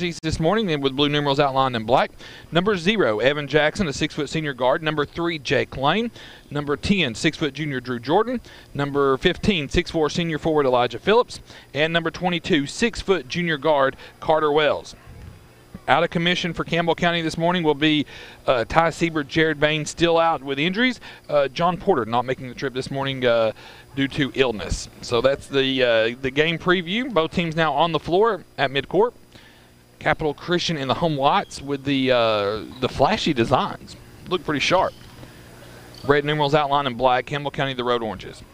this morning and with blue numerals outlined in black. Number 0, Evan Jackson, a 6-foot senior guard. Number 3, Jake Lane. Number 10, 6-foot junior Drew Jordan. Number 15, 6'4 senior forward Elijah Phillips. And number 22, 6-foot junior guard Carter Wells. Out of commission for Campbell County this morning will be Ty Siebert, Jared Bain still out with injuries. John Porter not making the trip this morning due to illness. So that's the game preview. Both teams now on the floor at midcourt. Capital Christian in the home whites with the flashy designs. Look pretty sharp. Red numerals outlined in black. Campbell County the road oranges.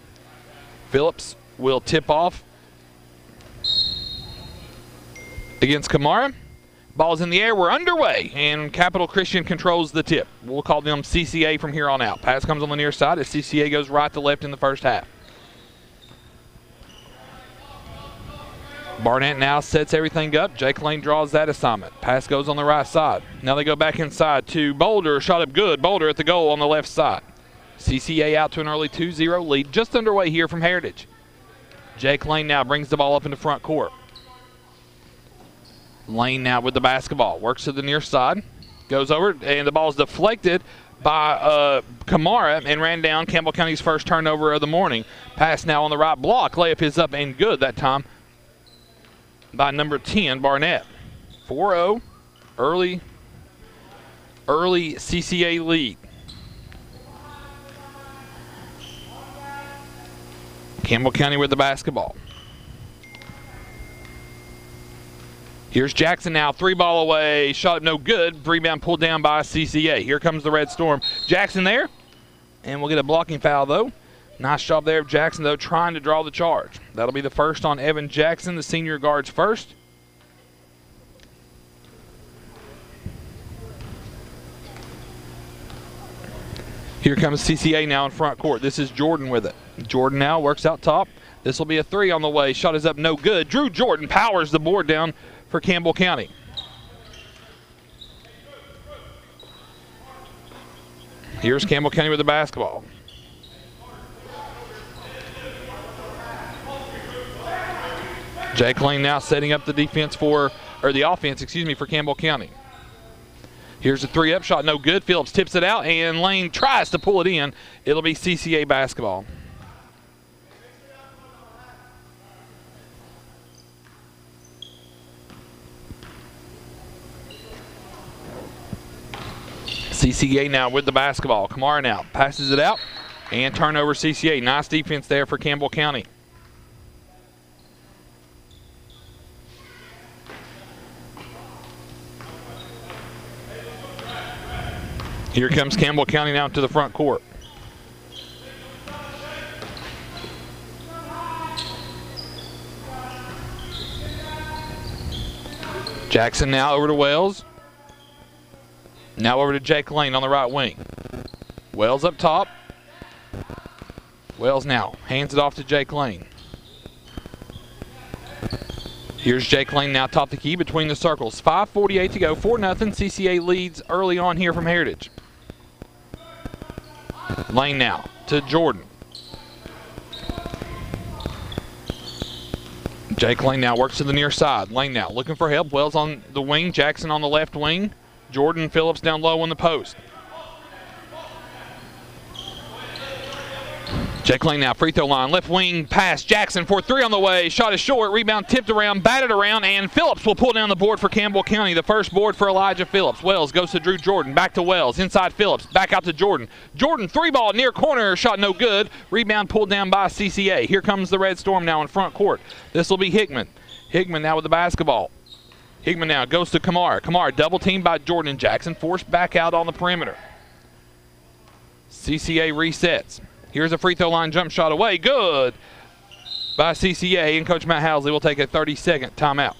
Phillips will tip off against Kamara. Ball's in the air. We're underway, and Capital Christian controls the tip. We'll call them CCA from here on out. Pass comes on the near side as CCA goes right to left in the first half. Barnett now sets everything up. Jake Lane draws that assignment. Pass goes on the right side. Now they go back inside to Boulder. Shot up good. Boulder at the goal on the left side. CCA out to an early 2-0 lead. Just underway here from Heritage. Jake Lane now brings the ball up into front court. Lane now with the basketball. Works to the near side. Goes over, and the ball is deflected by Kamara and ran down. Campbell County's first turnover of the morning. Pass now on the right block. Layup is up and good that time by number 10, Barnett. 4-0, early CCA lead. Campbell County with the basketball. Here's Jackson now, 3-ball away, shot up no good. Rebound pulled down by CCA. Here comes the Red Storm. Jackson there, and we'll get a blocking foul though. Nice job there of Jackson, though, trying to draw the charge. That'll be the first on Evan Jackson, the senior guard's first. Here comes CCA now in front court. This is Jordan with it. Jordan now works out top. This will be a 3 on the way. Shot is up, no good. Drew Jordan powers the board down for Campbell County. Here's Campbell County with the basketball. Jake Lane now setting up the defense for Campbell County. Here's a 3-up shot, no good. Phillips tips it out, and Lane tries to pull it in. It'll be CCA basketball. CCA now with the basketball. Kamara now passes it out, and turnover CCA. Nice defense there for Campbell County. Here comes Campbell County now to the front court. Jackson now over to Wells. Now over to Jake Lane on the right wing. Wells up top. Wells now hands it off to Jake Lane. Here's Jake Lane now top the key between the circles. 5:48 to go, 4-0. CCA leads early on here from Heritage. Lane now to Jordan. Jake Lane now works to the near side. Lane now looking for help. Wells on the wing, Jackson on the left wing. Jordan Phillips down low on the post. Jake Lane now, free throw line, left wing pass. Jackson for 3 on the way. Shot is short, rebound tipped around, batted around, and Phillips will pull down the board for Campbell County. The first board for Elijah Phillips. Wells goes to Drew Jordan, back to Wells, inside Phillips, back out to Jordan. Jordan, 3-ball near corner, shot no good. Rebound pulled down by CCA. Here comes the Red Storm now in front court. This will be Hickman. Hickman now with the basketball. Hickman now goes to Kamara. Kamara double teamed by Jordan and Jackson, forced back out on the perimeter. CCA resets. Here's a free throw line jump shot away. Good by CCA, and Coach Matt Housley will take a 30-second timeout.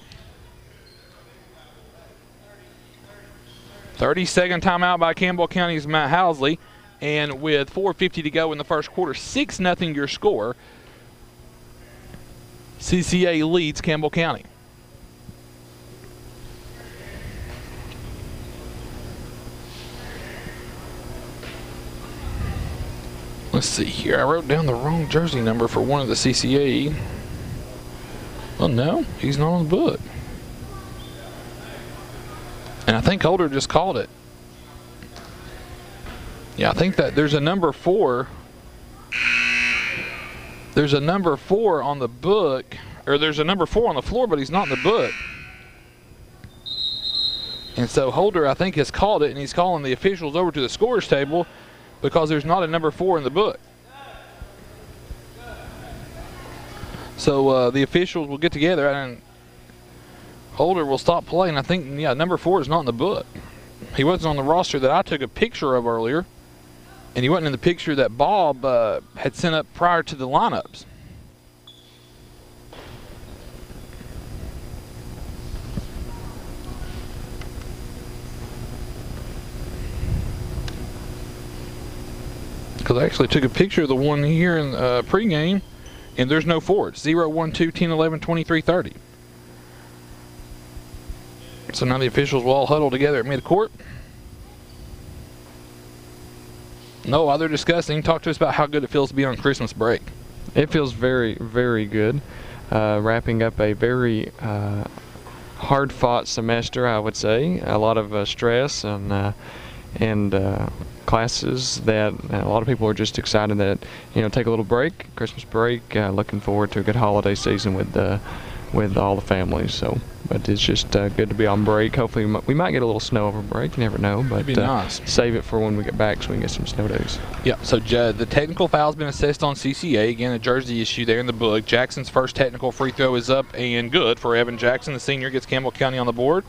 30-second timeout by Campbell County's Matt Housley, and with 4:50 to go in the first quarter, 6-0 your score. CCA leads Campbell County. Let's see here. I wrote down the wrong jersey number for one of the CCA. Well, no, he's not on the book. And I think Holder just called it. Yeah, I think that there's a number 4. There's a number 4 on the book, or there's a number 4 on the floor, but he's not in the book. And so Holder, I think, has called it, and he's calling the officials over to the scorer's table because there's not a number 4 in the book. So the officials will get together, and Holder will stop playing. I think, yeah, number 4 is not in the book. He wasn't on the roster that I took a picture of earlier, and he wasn't in the picture that Bob had sent up prior to the lineups. Because I actually took a picture of the one here in pregame, and there's no 4. It's 0, 1, 2, 10, 11, 23, 30. So now the officials will all huddle together at midcourt. No, while they're discussing, talk to us about how good it feels to be on Christmas break. It feels very, very good. Wrapping up a very hard-fought semester, I would say. A lot of stress and classes that a lot of people are just excited that, you know, take a little break, Christmas break. Looking forward to a good holiday season with all the families. So, but it's just good to be on break. Hopefully we might get a little snow over break. You never know, but it'd be nice. Save it for when we get back so we can get some snow days. Yeah. So the technical foul's been assessed on CCA. Again, a jersey issue there in the book. Jackson's first technical free throw is up and good for Evan Jackson. The senior gets Campbell County on the board,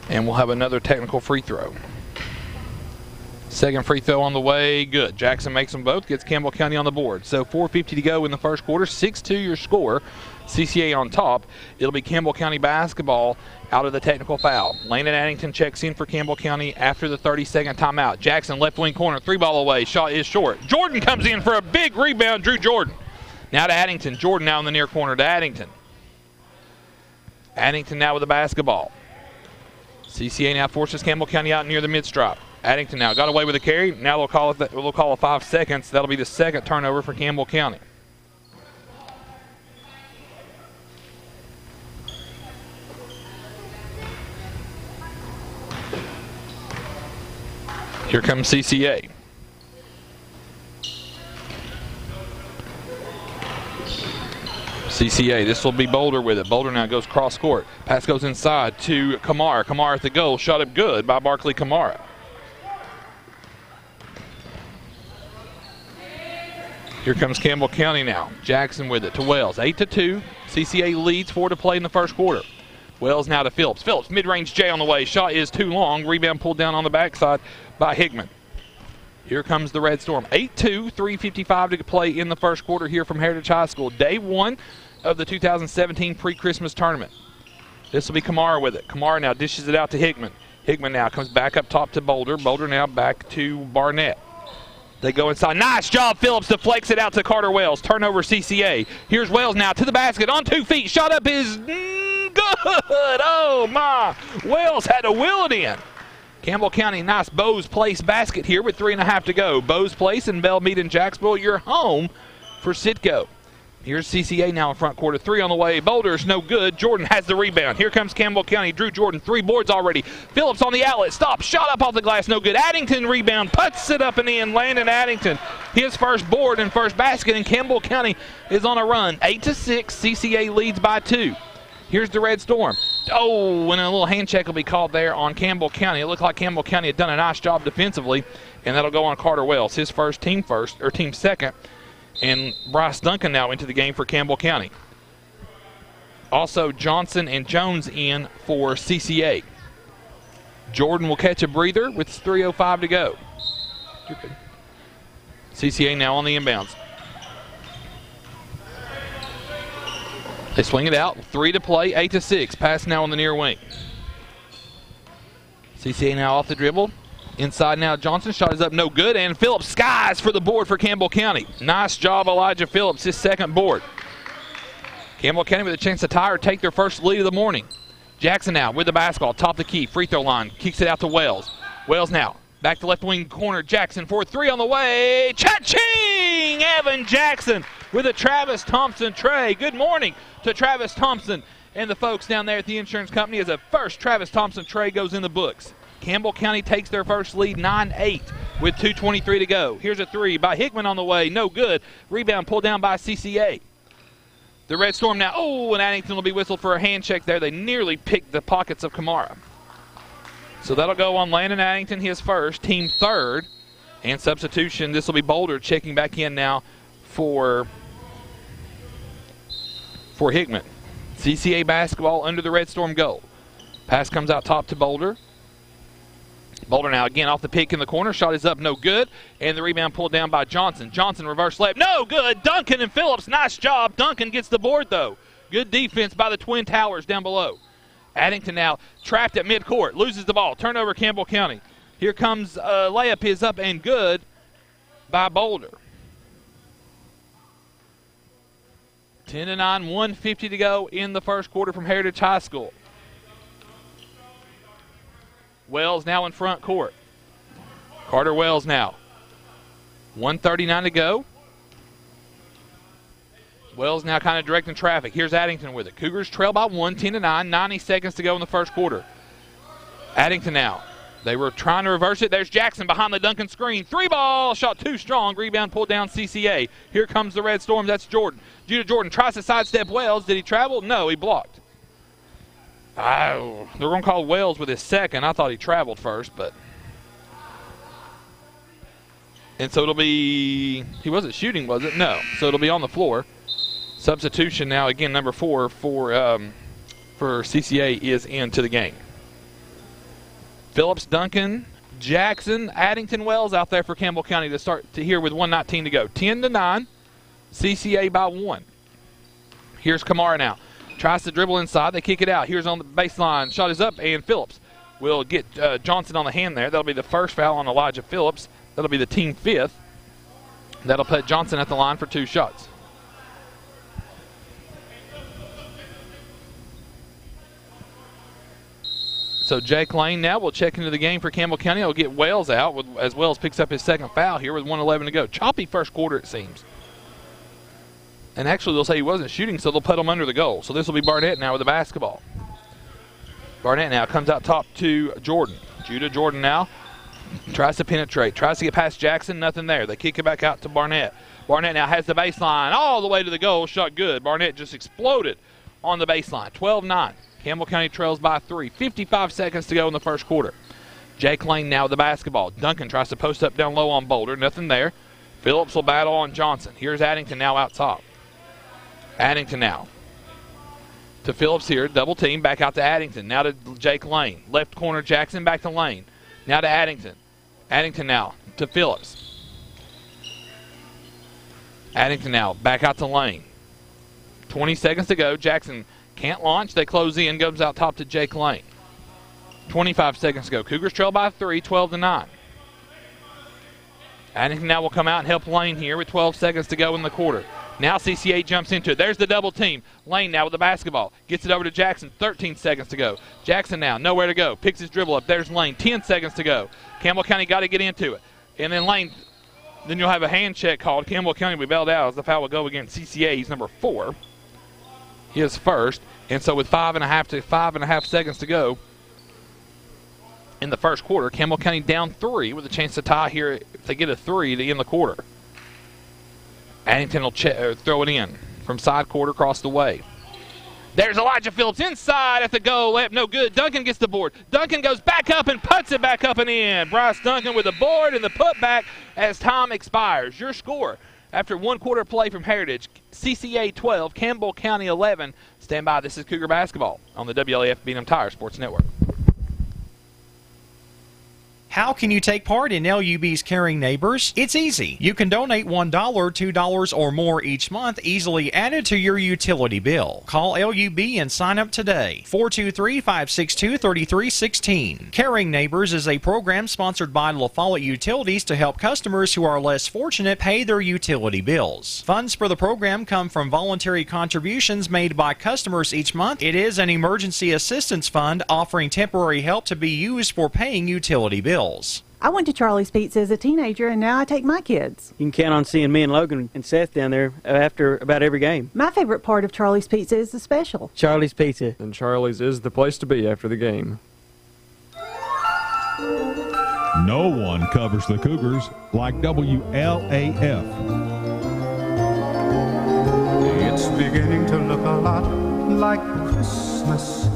and we'll have another technical free throw. Second free throw on the way, good. Jackson makes them both, gets Campbell County on the board. So 4:50 to go in the first quarter, 6-2 your score. CCA on top. It'll be Campbell County basketball out of the technical foul. Landon Addington checks in for Campbell County after the 30-second timeout. Jackson left wing corner, 3-ball away, shot is short. Jordan comes in for a big rebound, Drew Jordan. Now to Addington, Jordan now in the near corner to Addington. Addington now with the basketball. CCA now forces Campbell County out near the mid-strop. Addington now got away with a carry. Now they'll call it 5 seconds. That'll be the second turnover for Campbell County. Here comes CCA. CCA, this will be Boulder with it. Boulder now goes cross court. Pass goes inside to Kamara. Kamara at the goal. Shot up good by Barkley Kamara. Here comes Campbell County now. Jackson with it to Wells. 8-2. CCA leads 4 to play in the first quarter. Wells now to Phillips. Phillips, mid-range J on the way. Shot is too long. Rebound pulled down on the backside by Hickman. Here comes the Red Storm. 8-2, 3:55 to play in the first quarter here from Heritage High School. Day 1 of the 2017 pre-Christmas tournament. This will be Kamara with it. Kamara now dishes it out to Hickman. Hickman now comes back up top to Boulder. Boulder now back to Barnett. They go inside. Nice job. Phillips deflects it out to Carter Wells. Turnover CCA. Here's Wells now to the basket on 2 feet. Shot up is good. Oh, my. Wells had to will it in. Campbell County, nice Bowes Place basket here with 3.5 to go. Bowes Place and Bellmead and Jacksboro, you're home for Sitco. Here's CCA now in front court. 3 on the way. Boulder's no good. Jordan has the rebound. Here comes Campbell County. Drew Jordan, 3 boards already. Phillips on the outlet. Stop. Shot up off the glass. No good. Addington rebound. Puts it up and in. Landon Addington. His first board and first basket. And Campbell County is on a run. 8-6. CCA leads by 2. Here's the Red Storm. Oh, and a little hand check will be called there on Campbell County. It looked like Campbell County had done a nice job defensively. And that'll go on Carter Wells. His first, team second. And Bryce Duncan now into the game for Campbell County. Also, Johnson and Jones in for CCA. Jordan will catch a breather with 3:05 to go. CCA now on the inbounds. They swing it out. 3 to play, 8-6. Pass now on the near wing. CCA now off the dribble. Inside now, Johnson. Shot is up, no good. And Phillips skies for the board for Campbell County. Nice job, Elijah Phillips, his second board. Campbell County with a chance to tie or take their first lead of the morning. Jackson now with the basketball, top of the key, free throw line. Kicks it out to Wells. Wells now back to left wing corner. Jackson for 3 on the way. Cha-ching! Evan Jackson with a Travis Thompson tray. Good morning to Travis Thompson. and the folks down there at the insurance company as a first Travis Thompson tray goes in the books. Campbell County takes their first lead 9-8 with 2:23 to go. Here's a three by Hickman on the way. No good. Rebound pulled down by CCA. The Red Storm now. Oh, and Addington will be whistled for a hand check there. They nearly picked the pockets of Kamara. So that'll go on Landon Addington, his first, team third. And substitution, this will be Boulder checking back in now for Hickman. CCA basketball under the Red Storm goal. Pass comes out top to Boulder. Boulder now again off the pick in the corner. Shot is up, no good. And the rebound pulled down by Johnson. Johnson reverse layup, no good. Duncan and Phillips, nice job. Duncan gets the board though. Good defense by the Twin Towers down below. Addington now trapped at midcourt, loses the ball. Turnover Campbell County. Here comes layup is up and good by Boulder. 10-9, 1:50 to go in the first quarter from Heritage High School. Wells now in front court. Carter Wells now. 1:39 to go. Wells now kind of directing traffic. Here's Addington with it. Cougars trail by 1, 10-9, 90 seconds to go in the first quarter. Addington now. They were trying to reverse it. There's Jackson behind the Duncan screen. Three ball, shot too strong. Rebound pulled down CCA. Here comes the Red Storms. That's Jordan. Judah Jordan tries to sidestep Wells. Did he travel? No, he blocked. Oh, they're going to call Wells with his second. I thought he traveled first, but. And so it'll be, he wasn't shooting, was it? No. So it'll be on the floor. Substitution now, again, number 4 for CCA is into the game. Phillips, Duncan, Jackson, Addington, Wells out there for Campbell County to start to here with 1:19 to go. 10-9, CCA by 1. Here's Kamara now. Tries to dribble inside. They kick it out. Here's on the baseline. Shot is up, and Phillips will get Johnson on the hand there. That'll be the first foul on Elijah Phillips. That'll be the team 5th. That'll put Johnson at the line for 2 shots. So Jake Lane now will check into the game for Campbell County. He'll get Wells out as Wells picks up his second foul here with 1:11 to go. Choppy first quarter, it seems. And actually, they'll say he wasn't shooting, so they'll put him under the goal. So this will be Barnett now with the basketball. Barnett now comes out top to Jordan. Judah Jordan now tries to penetrate, tries to get past Jackson, nothing there. They kick it back out to Barnett. Barnett now has the baseline all the way to the goal, shot good. Barnett just exploded on the baseline. 12-9. Campbell County trails by 3. 55 seconds to go in the first quarter. Jake Lane now with the basketball. Duncan tries to post up down low on Boulder. Nothing there. Phillips will battle on Johnson. Here's Addington now out top. Addington now to Phillips here. Double team. Back out to Addington. Now to Jake Lane. Left corner Jackson. Back to Lane. Now to Addington. Addington now to Phillips. Addington now back out to Lane. 20 seconds to go. Jackson can't launch. They close in. Goes out top to Jake Lane. 25 seconds to go. Cougars trail by 3, 12-9. Addington now will come out and help Lane here with 12 seconds to go in the quarter. Now CCA jumps into it. There's the double team. Lane now with the basketball. Gets it over to Jackson. 13 seconds to go. Jackson now, nowhere to go. Picks his dribble up. There's Lane. 10 seconds to go. Campbell County got to get into it. And then Lane, then you'll have a hand check called. Campbell County will be bailed out as the foul will go against CCA. He's number 4. His first. And so with 5.5 seconds to go in the first quarter, Campbell County down 3 with a chance to tie here if they get a 3 to end the quarter. Addington will throw it in from side court across the way. There's Elijah Phillips inside at the goal. No good. Duncan gets the board. Duncan goes back up and puts it back up and in. Bryce Duncan with the board and the putback as time expires. Your score after 1 quarter play from Heritage, CCA 12, Campbell County 11. Stand by. This is Cougar Basketball on the WLAF B&M Tire Sports Network. How can you take part in LUB's Caring Neighbors? It's easy. You can donate $1, $2, or more each month, easily added to your utility bill. Call LUB and sign up today. 423-562-3316. Caring Neighbors is a program sponsored by La Follette Utilities to help customers who are less fortunate pay their utility bills. Funds for the program come from voluntary contributions made by customers each month. It is an emergency assistance fund offering temporary help to be used for paying utility bills. I went to Charlie's Pizza as a teenager, and now I take my kids. You can count on seeing me and Logan and Seth down there after about every game. My favorite part of Charlie's Pizza is the special. Charlie's Pizza. And Charlie's is the place to be after the game. No one covers the Cougars like WLAF. It's beginning to look a lot like Christmas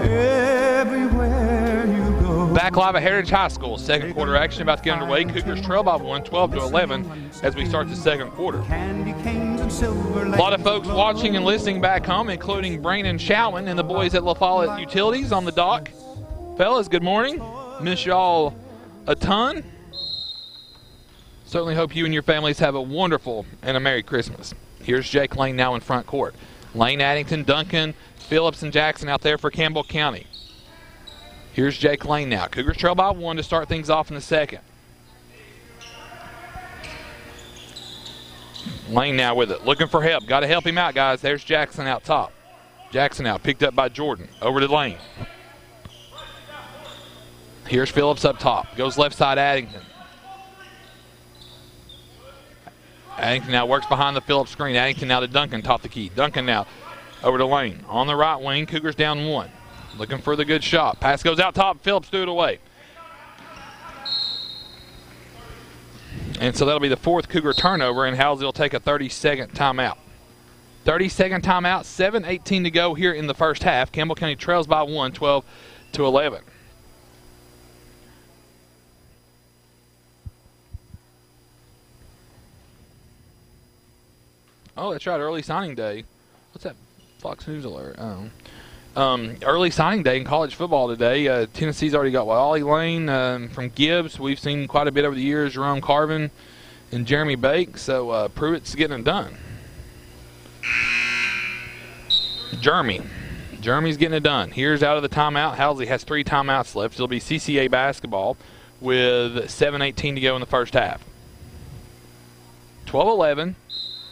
everywhere you go. Back live at Heritage High School. Second quarter action about to get underway. Cougars trail by 1, 12-11 as we start the second quarter. A lot of folks watching and listening back home, including Brandon Showen and the boys at La Follette Utilities on the dock. Fellas, good morning. Miss y'all a ton. Certainly hope you and your families have a wonderful and a Merry Christmas. Here's Jake Lane now in front court. Lane, Addington, Duncan, Phillips, and Jackson out there for Campbell County. Here's Jake Lane now. Cougars trail by 1 to start things off in the second. Lane now with it, looking for help. Got to help him out, guys. There's Jackson out top. Jackson now picked up by Jordan. Over to Lane. Here's Phillips up top. Goes left side, Addington. Addington now works behind the Phillips screen. Addington now to Duncan, top the key. Duncan now over to Lane. On the right wing, Cougars down 1. Looking for the good shot. Pass goes out top. Phillips threw it away. And so that'll be the 4th Cougar turnover, and Halsey will take a 30-second timeout. 30-second timeout, 7:18 to go here in the first half. Campbell County trails by 1, 12-11. Oh, that's right, early signing day. What's that Fox News alert? Early signing day in college football today. Tennessee's already got Ollie Lane from Gibbs. We've seen quite a bit over the years, Jerome Carvin and Jeremy Bake. So Pruitt's getting it done. Jeremy's getting it done. Here's out of the timeout. Halsey has 3 timeouts left. It'll be CCA basketball with 7:18 to go in the first half. 12-11.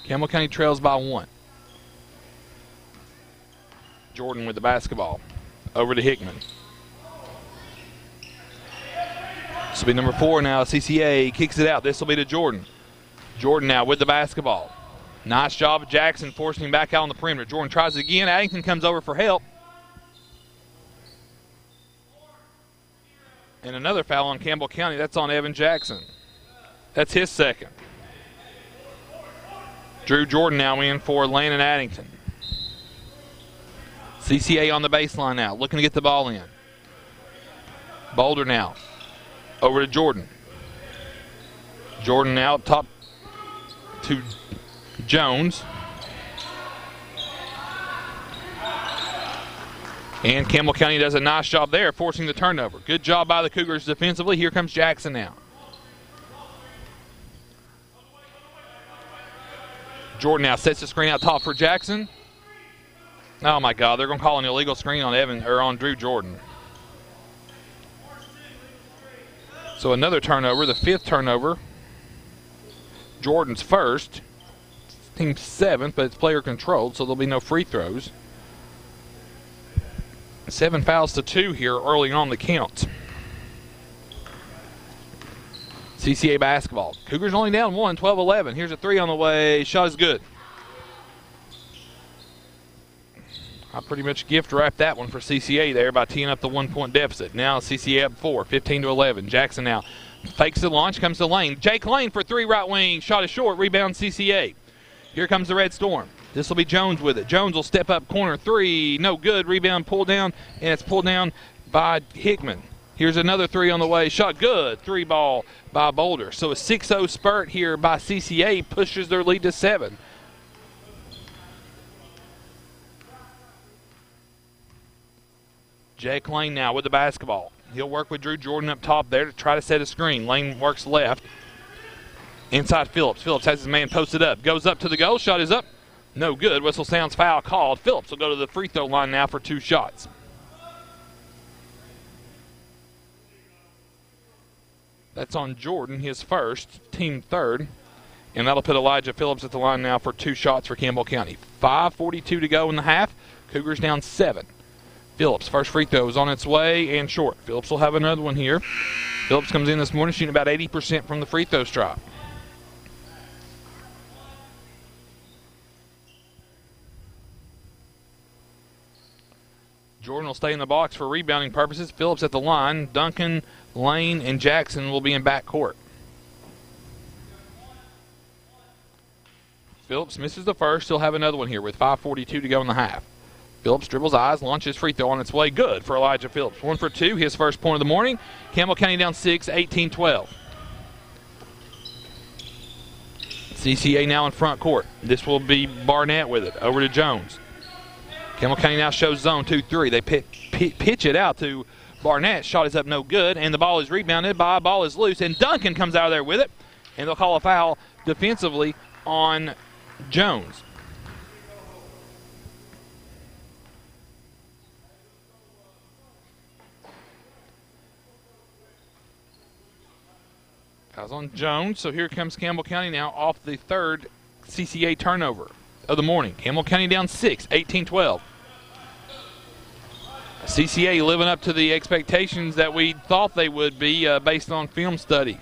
Campbell County trails by 1. Jordan with the basketball. Over to Hickman. This will be number 4 now. CCA kicks it out. This will be to Jordan. Jordan now with the basketball. Nice job of Jackson forcing him back out on the perimeter. Jordan tries it again. Addington comes over for help. And another foul on Campbell County. That's on Evan Jackson. That's his second. Drew Jordan now in for Landon Addington. CCA on the baseline now, looking to get the ball in. Boulder now, over to Jordan. Jordan now up top to Jones. And Campbell County does a nice job there, forcing the turnover. Good job by the Cougars defensively. Here comes Jackson now. Jordan now sets the screen out top for Jackson. Oh my God, they're going to call an illegal screen on on Drew Jordan. So another turnover, the 5th turnover. Jordan's first. Team's 7th, but it's player controlled, so there'll be no free throws. 7 fouls to 2 here early on the count. CCA basketball. Cougars only down 1, 12-11. Here's a 3 on the way. Shot is good. I pretty much gift wrapped that one for CCA there by teeing up the 1-point deficit. Now CCA up 4, 15-11. Jackson now fakes the launch, comes to Lane. Jake Lane for 3 right wing. Shot is short. Rebound CCA. Here comes the Red Storm. This will be Jones with it. Jones will step up corner 3. No good. Rebound pulled down, and it's pulled down by Hickman. Here's another 3 on the way. Shot good. 3 ball by Boulder. So a 6-0 spurt here by CCA pushes their lead to 7. Jake Lane now with the basketball. He'll work with Drew Jordan up top there to try to set a screen. Lane works left. Inside Phillips. Phillips has his man posted up. Goes up to the goal. Shot is up. No good. Whistle sounds foul called. Phillips will go to the free throw line now for 2 shots. That's on Jordan, his first, team 3rd. And that'll put Elijah Phillips at the line now for 2 shots for Campbell County. 5:42 to go in the half. Cougars down 7. Phillips, first free throw is on its way and short. Phillips will have another one here. Phillips comes in this morning shooting about 80% from the free throw stripe. Jordan will stay in the box for rebounding purposes. Phillips at the line. Duncan, Lane, and Jackson will be in backcourt. Phillips misses the first. He'll have another one here with 5:42 to go in the half. Phillips dribbles eyes, launches free throw on its way. Good for Elijah Phillips. 1 for 2, his first point of the morning. Campbell County down 6, 18-12. CCA now in front court. This will be Barnett with it. Over to Jones. Campbell County now shows zone 2-3. They pitch it out to Barnett. Shot is up, no good, and the ball is rebounded by ball is loose, and Duncan comes out of there with it, and they'll call a foul defensively on Jones. Fouls on Jones, so here comes Campbell County now off the third CCA turnover of the morning. Campbell County down 6, 18-12. CCA living up to the expectations that we thought they would be based on film study.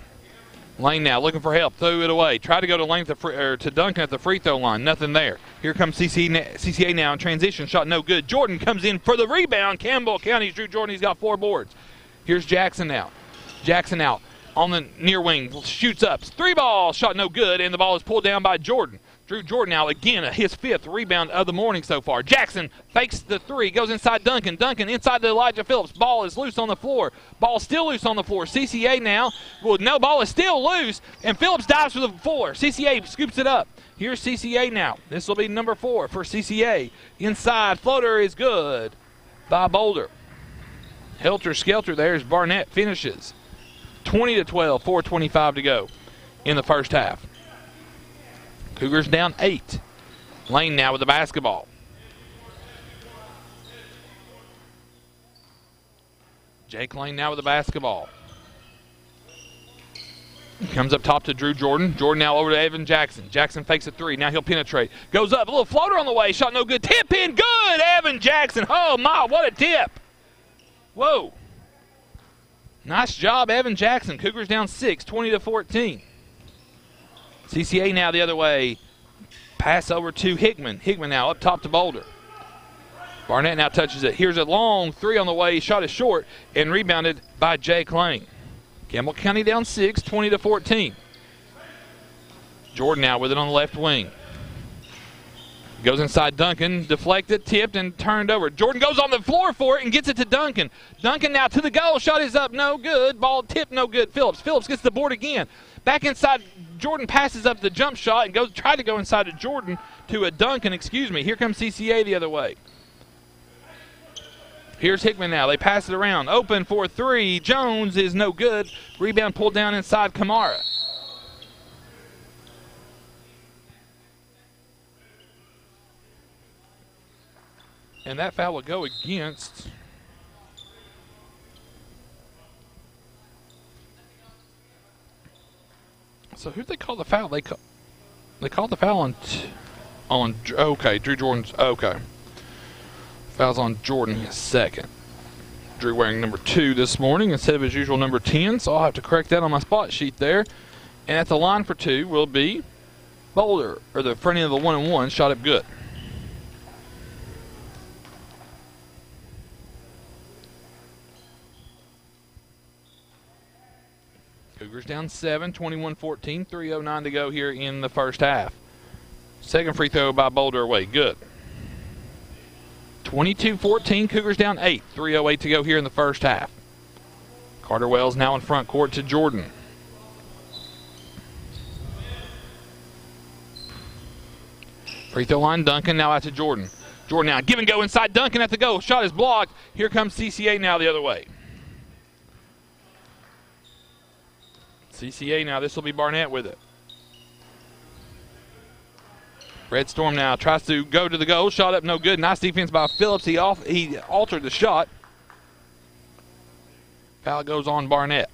Lane now looking for help, threw it away. Tried to go to Lane to Duncan at the free throw line, nothing there. Here comes CCA now in transition, shot no good. Jordan comes in for the rebound. Campbell County's Drew Jordan, he's got 4 boards. Here's Jackson now. Jackson out on the near wing, shoots up. 3 ball, shot no good, and the ball is pulled down by Jordan. Drew Jordan now again, his 5th rebound of the morning so far. Jackson fakes the 3, goes inside Duncan. Duncan inside to Elijah Phillips. Ball is loose on the floor. Ball still loose on the floor. CCA now, well, no, ball is still loose, and Phillips dives for the floor. CCA scoops it up. Here's CCA now. This will be number 4 for CCA. Inside, floater is good by Boulder. Helter-skelter there as Barnett finishes. 20-12, 4:25 to go in the first half. Cougars down 8. Lane now with the basketball. Jake Lane now with the basketball. Comes up top to Drew Jordan. Jordan now over to Evan Jackson. Jackson fakes a 3. Now he'll penetrate. Goes up. A little floater on the way. Shot no good. Tip in. Good. Evan Jackson. Oh, my. What a tip. Whoa. Nice job, Evan Jackson. Cougars down 6, 20-14. CCA now the other way. Pass over to Hickman. Hickman now up top to Boulder. Barnett now touches it. Here's a long 3 on the way. Shot is short and rebounded by Jake Lane. Campbell County down 6, 20-14. Jordan now with it on the left wing. Goes inside Duncan, deflected, tipped, and turned over. Jordan goes on the floor for it and gets it to Duncan. Duncan now to the goal. Shot is up, no good. Ball tipped, no good. Phillips gets the board again. Back inside, Jordan passes up the jump shot and tried to go inside to Jordan, to a Duncan, excuse me. Here comes CCA the other way. Here's Hickman now. They pass it around. Open for 3. Jones is no good. Rebound pulled down inside Kamara. And that foul will go against so who'd they call the foul? They called the foul on okay, Drew Jordan's okay. Foul's on Jordan, his 2nd. Drew wearing number 2 this morning instead of his usual number 10, so I'll have to correct that on my spot sheet there. And at the line for 2 will be Boulder, or the front end of the 1-and-1, shot up good. Cougars down 7, 21-14, 3:09 to go here in the first half. Second free throw by Boulder away, good. 22-14, Cougars down 8, 3:08 to go here in the first half. Carter Wells now in front court to Jordan. Free throw line, Duncan now out to Jordan. Jordan now, give and go inside, Duncan at the goal. Shot is blocked. Here comes CCA now the other way. CCA now, this will be Barnett with it. Red Storm now tries to go to the goal. Shot up, no good. Nice defense by Phillips. He altered the shot. Foul goes on Barnett.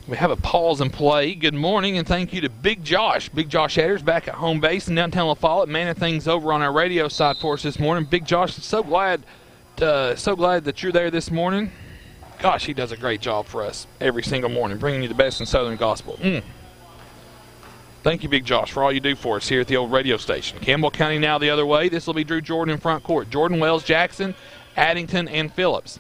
We have a pause in play. Good morning and thank you to Big Josh. Big Josh Edders back at home base in downtown La Follette, manning things over on our radio side for us this morning. Big Josh, so glad so glad that you're there this morning. Gosh, he does a great job for us every single morning, bringing you the best in Southern Gospel. Thank you, Big Josh, for all you do for us here at the old radio station. Campbell County now the other way. This will be Drew Jordan in front court. Jordan, Wells, Jackson, Addington, and Phillips.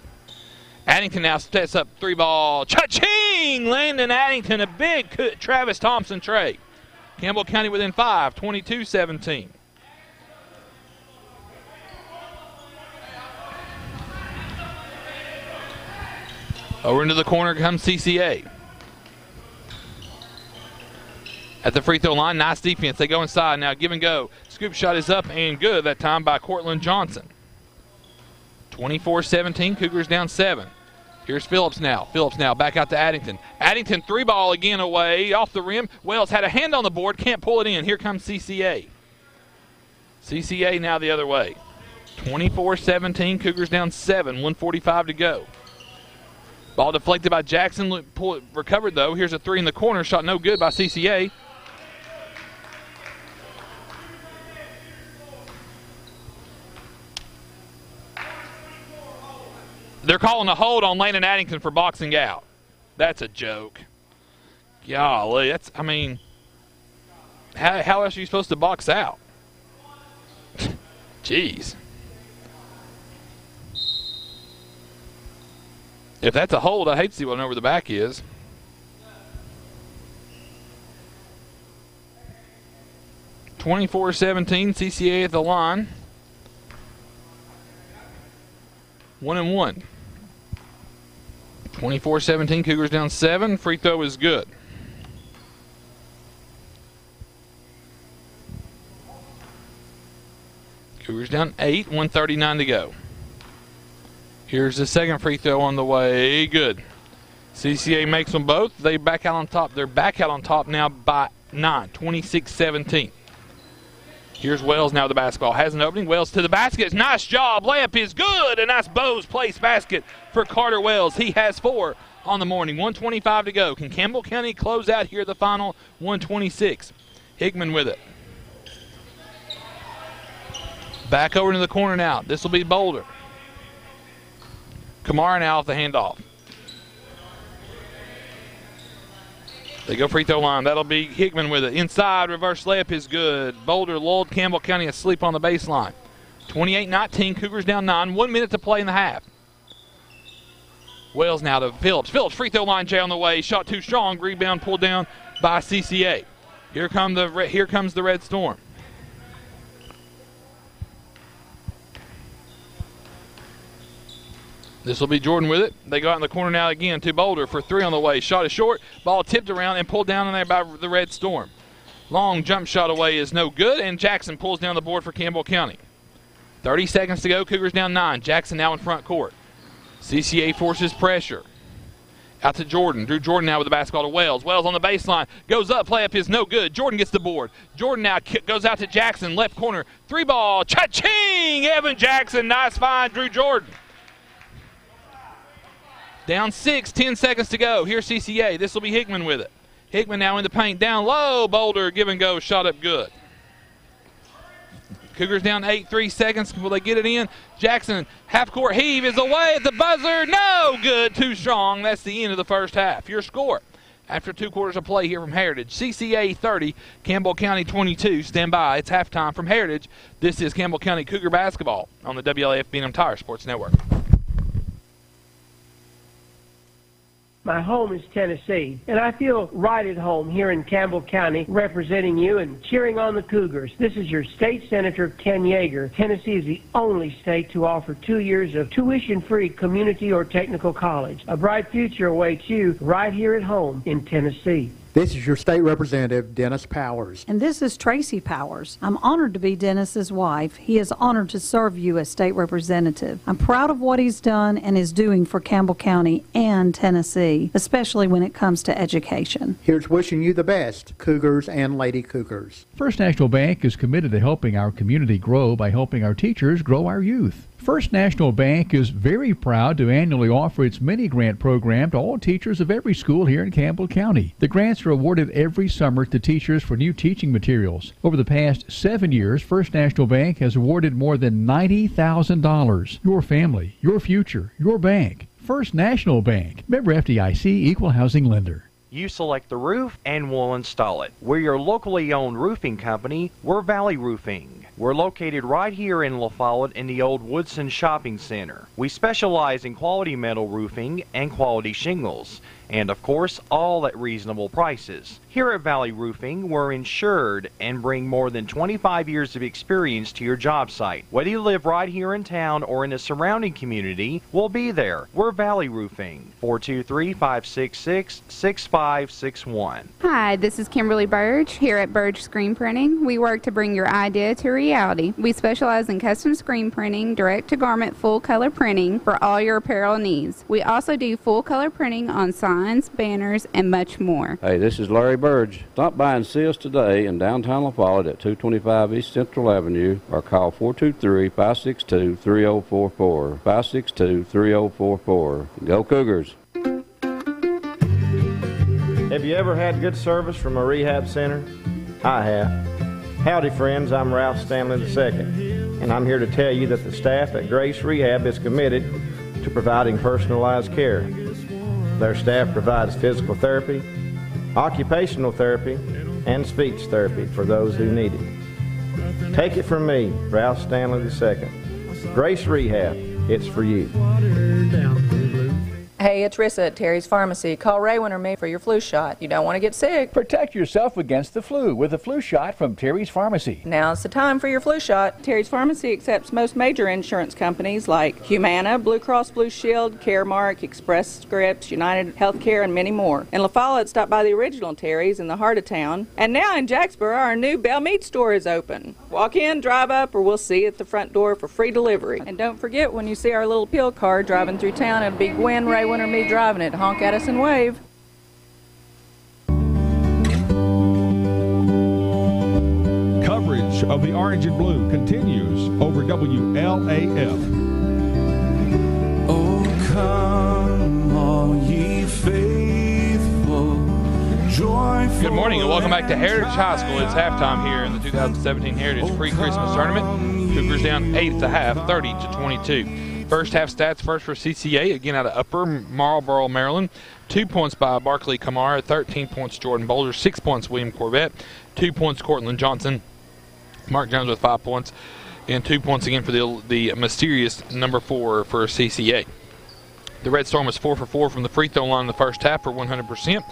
Addington now sets up 3-ball. Cha-ching! Landon Addington, a big Travis Thompson tray. Campbell County within 5, 22-17. Over into the corner comes CCA. At the free throw line, nice defense. They go inside. Now give and go. Scoop shot is up and good that time by Cortland Johnson. 24-17, Cougars down 7. Here's Phillips now. Phillips now back out to Addington. Addington 3-ball again away off the rim. Wells had a hand on the board, can't pull it in. Here comes CCA. CCA now the other way. 24-17, Cougars down 7, 1:45 to go. Ball deflected by Jackson, recovered though. Here's a 3 in the corner, shot no good by CCA. They're calling a hold on Landon Addington for boxing out. That's a joke. Golly, that's, I mean, how else are you supposed to box out? Jeez. If that's a hold, I hate to see what over the back is. (24-17), CCA at the line. 1-1. 24-17, Cougars down 7. Free throw is good. Cougars down 8, 1:39 to go. Here's the second free throw on the way. Good. CCA makes them both. They back out on top. They're back out on top now by 9, 26-17. Here's Wells now with the basketball. Has an opening. Wells to the basket. Nice job. Layup is good. A nice Bose place basket for Carter Wells. He has 4 on the morning. 1:25 to go. Can Campbell County close out here the final? 1:26. Hickman with it. Back over to the corner now. This will be Boulder. Kamara now off the handoff. They go free throw line. That'll be Hickman with it. Inside, reverse layup is good. Boulder lulled Campbell County asleep on the baseline. 28-19, Cougars down 9. 1 minute to play in the half. Wells now to Phillips. Phillips, free throw line, Jay on the way. Shot too strong. Rebound pulled down by CCA. Here comes the Red Storm. This will be Jordan with it. They go out in the corner now again to Boulder for 3 on the way. Shot is short. Ball tipped around and pulled down in there by the Red Storm. Long jump shot away is no good, and Jackson pulls down the board for Campbell County. 30 seconds to go. Cougars down 9. Jackson now in front court. CCA forces pressure. Out to Jordan. Drew Jordan now with the basketball to Wells. Wells on the baseline. Goes up. Playup is no good. Jordan gets the board. Jordan now goes out to Jackson. Left corner. 3-ball. Cha-ching! Evan Jackson. Nice find. Drew Jordan. Down 6, 10 seconds to go. Here's CCA. This will be Hickman with it. Hickman now in the paint. Down low. Boulder, give and go. Shot up good. Cougars down 8, 3 seconds. Will they get it in? Jackson, half-court heave is away at the buzzer. No good. Too strong. That's the end of the first half. Your score after 2 quarters of play here from Heritage. CCA 30, Campbell County 22. Stand by. It's halftime from Heritage. This is Campbell County Cougar basketball on the WLAF B&M Tire Sports Network. My home is Tennessee, and I feel right at home here in Campbell County representing you and cheering on the Cougars. This is your state senator, Ken Yeager. Tennessee is the only state to offer 2 years of tuition-free community or technical college. A bright future awaits you right here at home in Tennessee. This is your state representative, Dennis Powers. And this is Tracy Powers. I'm honored to be Dennis's wife. He is honored to serve you as state representative. I'm proud of what he's done and is doing for Campbell County and Tennessee, especially when it comes to education. Here's wishing you the best, Cougars and Lady Cougars. First National Bank is committed to helping our community grow by helping our teachers grow our youth. First National Bank is very proud to annually offer its mini-grant program to all teachers of every school here in Campbell County. The grants are awarded every summer to teachers for new teaching materials. Over the past 7 years, First National Bank has awarded more than $90,000. Your family, your future, your bank. First National Bank. Member FDIC, Equal Housing Lender. You select the roof and we'll install it. We're your locally owned roofing company. We're Valley Roofing. We're located right here in La Follette in the old Woodson Shopping Center. We specialize in quality metal roofing and quality shingles, and of course, all at reasonable prices. Here at Valley Roofing, we're insured and bring more than 25 years of experience to your job site. Whether you live right here in town or in the surrounding community, we'll be there. We're Valley Roofing, 423-566-6561. Hi, this is Kimberly Burge here at Burge Screen Printing. We work to bring your idea to reality. We specialize in custom screen printing, direct-to-garment full-color printing for all your apparel needs. We also do full-color printing on signs, banners, and much more. Hey, this is Larry Burge. Stop by and see us today in downtown La Follette at 225 East Central Avenue or call 423-562-3044. 562-3044. Go Cougars. Have you ever had good service from a rehab center? I have. Howdy friends, I'm Ralph Stanley II, and I'm here to tell you that the staff at Grace Rehab is committed to providing personalized care. Their staff provides physical therapy, occupational therapy, and speech therapy for those who need it. Take it from me, Ralph Stanley II. Grace Rehab, it's for you. Hey, it's Rissa at Terry's Pharmacy. Call Raywin or me for your flu shot. You don't want to get sick. Protect yourself against the flu with a flu shot from Terry's Pharmacy. Now's the time for your flu shot. Terry's Pharmacy accepts most major insurance companies like Humana, Blue Cross Blue Shield, Caremark, Express Scripts, United Healthcare, and many more. In La Follette, stop by the original Terry's in the heart of town. And now in Jacksboro, our new Bell Meat store is open. Walk in, drive up, or we'll see you at the front door for free delivery. And don't forget, when you see our little pill car driving through town, it'll be Gwen, Raywin, or me driving it. Honk at us and wave. Coverage of the Orange and Blue continues over WLAF. Oh, come, all ye faithful, joyful. Good morning and welcome back to Heritage High School. It's halftime here in the 2017 Heritage Pre-Christmas Tournament. Cougars down 8 at the half, 30-22. First half stats first for CCA, again out of Upper Marlboro, Maryland. 2 points by Barkley Kamara, 13 points Jordan Boulder, 6 points William Corvette, 2 points Cortland Johnson, Mark Jones with 5 points, and 2 points again for the mysterious number 4 for CCA. The Red Storm was 4 for 4 from the free throw line in the first half for 100%.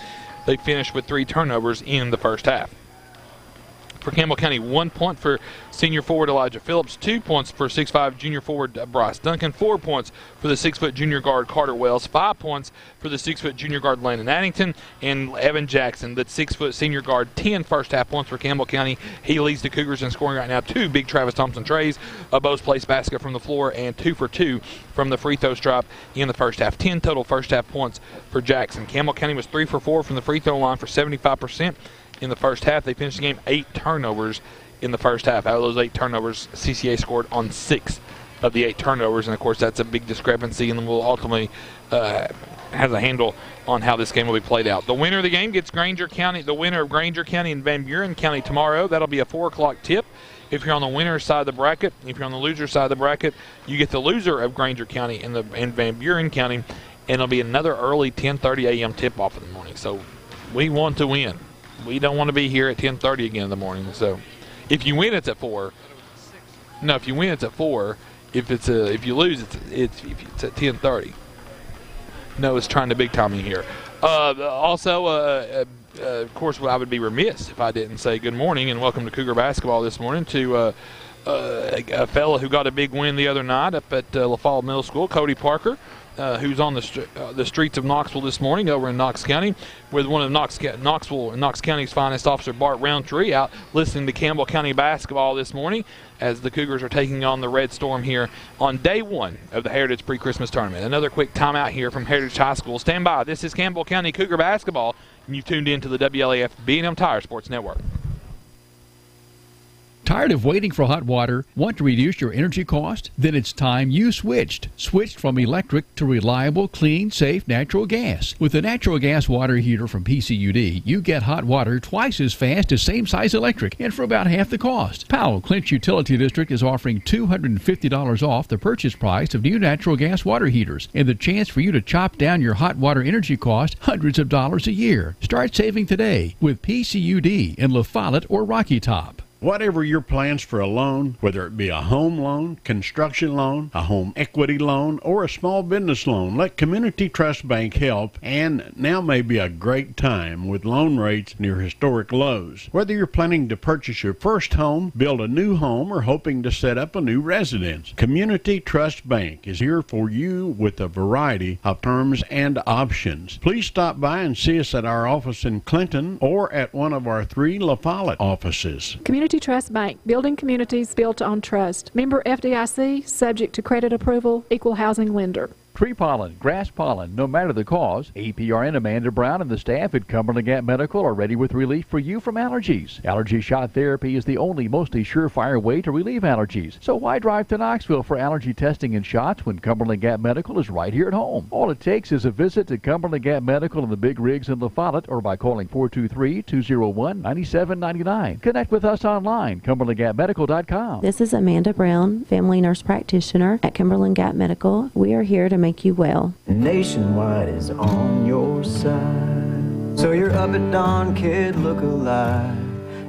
They finished with 3 turnovers in the first half. For Campbell County, 1 point for senior forward Elijah Phillips, 2 points for 6'5" junior forward Bryce Duncan, 4 points for the 6' junior guard Carter Wells, 5 points for the 6' junior guard Landon Addington, and Evan Jackson, the 6' senior guard, 10 first half points for Campbell County. He leads the Cougars in scoring right now. 2 big Travis Thompson trays, a Bose Place basket from the floor, and 2 for 2 from the free throw stripe in the first half. 10 total first half points for Jackson. Campbell County was 3 for 4 from the free throw line for 75%. In the first half, they finished the game 8 turnovers in the first half. Out of those 8 turnovers, CCA scored on 6 of the 8 turnovers, and of course that's a big discrepancy, and will ultimately has a handle on how this game will be played out. The winner of the game gets Granger County, the winner of Granger County and Van Buren County tomorrow. That'll be a 4 o'clock tip. If you're on the winner's side of the bracket, if you're on the loser's side of the bracket, you get the loser of Granger County and Van Buren County, and it'll be another early 10:30 a.m. tip-off in the morning. So we want to win. We don't want to be here at 10:30 again in the morning. So if you win, it's at 4. No, if you win, it's at 4. If you lose, it's at 10:30. No, it's trying to big time you here. Also, of course, I would be remiss if I didn't say good morning and welcome to Cougar basketball this morning to a fella who got a big win the other night up at La Follette Middle School, Cody Parker. Who's on the streets of Knoxville this morning over in Knox County with one of Knox County's finest, Officer Bart Roundtree, out listening to Campbell County basketball this morning as the Cougars are taking on the Red Storm here on day 1 of the Heritage Pre-Christmas Tournament. Another quick timeout here from Heritage High School. Stand by. This is Campbell County Cougar basketball, and you've tuned in to the WLAF B&M Tire Sports Network. Tired of waiting for hot water? Want to reduce your energy cost? Then it's time you switched. Switched from electric to reliable, clean, safe natural gas. With a natural gas water heater from PCUD, you get hot water twice as fast as same-size electric and for about half the cost. Powell Clinch Utility District is offering $250 off the purchase price of new natural gas water heaters and the chance for you to chop down your hot water energy cost hundreds of dollars a year. Start saving today with PCUD in La Follette or Rocky Top. Whatever your plans for a loan, whether it be a home loan, construction loan, a home equity loan, or a small business loan, let Community Trust Bank help, and now may be a great time with loan rates near historic lows. Whether you're planning to purchase your first home, build a new home, or hoping to set up a new residence, Community Trust Bank is here for you with a variety of terms and options. Please stop by and see us at our office in Clinton or at one of our 3 La Follette offices. Community Trust Bank, building communities built on trust. Member FDIC, subject to credit approval, equal housing lender. Tree pollen, grass pollen, no matter the cause, APRN Amanda Brown and the staff at Cumberland Gap Medical are ready with relief for you from allergies. Allergy shot therapy is the only mostly surefire way to relieve allergies. So why drive to Knoxville for allergy testing and shots when Cumberland Gap Medical is right here at home? All it takes is a visit to Cumberland Gap Medical in the Big Rigs in La Follette or by calling 423-201-9799. Connect with us online, CumberlandGapMedical.com. This is Amanda Brown, family nurse practitioner at Cumberland Gap Medical. We are here to make you well. Nationwide is on your side, so you're up at dawn, kid, look alive.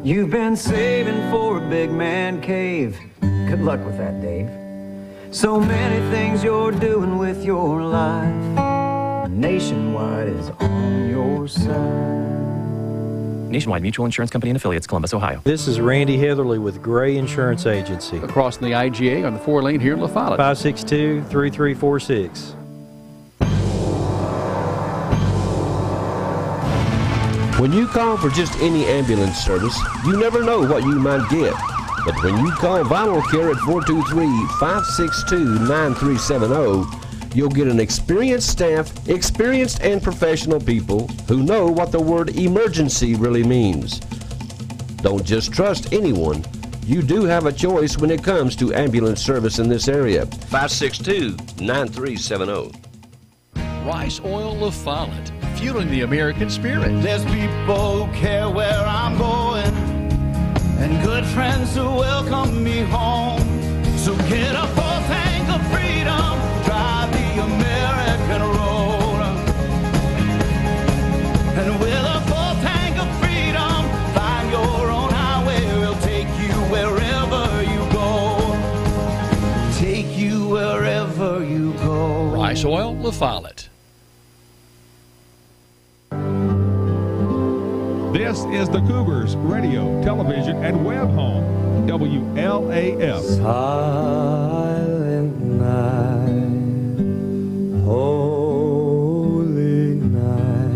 You've been saving for a big man cave. Good luck with that, Dave. So many things you're doing with your life. Nationwide is on your side. Nationwide Mutual Insurance Company and Affiliates, Columbus, Ohio. This is Randy Heatherly with Gray Insurance Agency. Across the IGA on the 4-lane here in La Follette. 562-3346. When you call for just any ambulance service, you never know what you might get. But when you call Vital Care at 423-562-9370, you'll get an experienced staff, experienced and professional people who know what the word emergency really means. Don't just trust anyone. You do have a choice when it comes to ambulance service in this area. 562-9370. Rice Oil La Follette, fueling the American spirit. There's people who care where I'm going, and good friends who welcome me home. So get a full tank of freedom, drive the American road. And with a full tank of freedom, find your own highway. We'll take you wherever you go. Take you wherever you go. Rice Oil La Follette. This is the Cougars radio, television, and web home. WLAF. Silent night, holy night.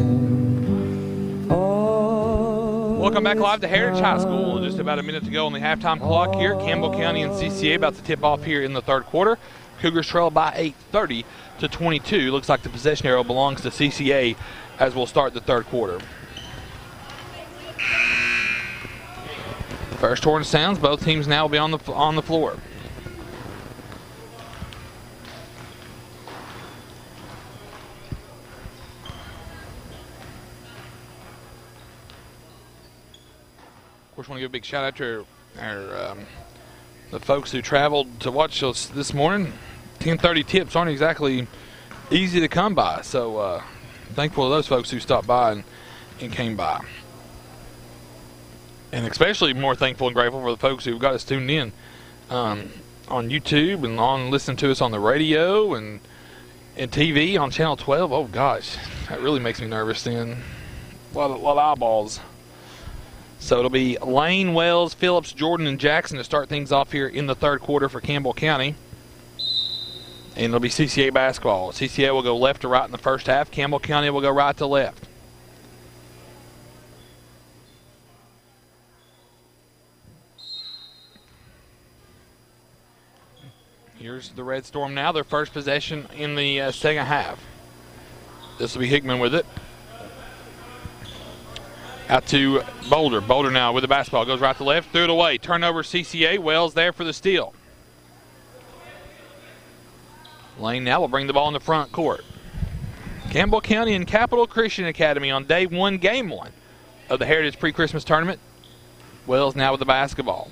Welcome back live to Heritage High School. Just about a minute to go on the halftime clock here. Campbell County and CCA about to tip off here in the third quarter. Cougars trail by 8, 30-22. Looks like the possession arrow belongs to CCA as we'll start the third quarter. First horn sounds. Both teams now will be on the floor. Of course, I want to give a big shout out to the folks who traveled to watch us this morning. 10:30 tips aren't exactly easy to come by, so thankful to those folks who stopped by and came by. And especially more thankful and grateful for the folks who got us tuned in on YouTube and on listening to us on the radio and TV on Channel 12. Oh gosh, that really makes me nervous then. A lot of eyeballs. So it'll be Lane, Wells, Phillips, Jordan, and Jackson to start things off here in the third quarter for Campbell County. And it'll be CCA basketball. CCA will go left to right in the first half. Campbell County will go right to left. Here's the Red Storm now, their first possession in the second half. This will be Hickman with it. Out to Boulder. Boulder now with the basketball. Goes right to left. Threw it away. Turnover CCA. Wells there for the steal. Lane now will bring the ball in the front court. Campbell County and Capital Christian Academy on day 1, game 1 of the Heritage Pre-Christmas Tournament. Wells now with the basketball.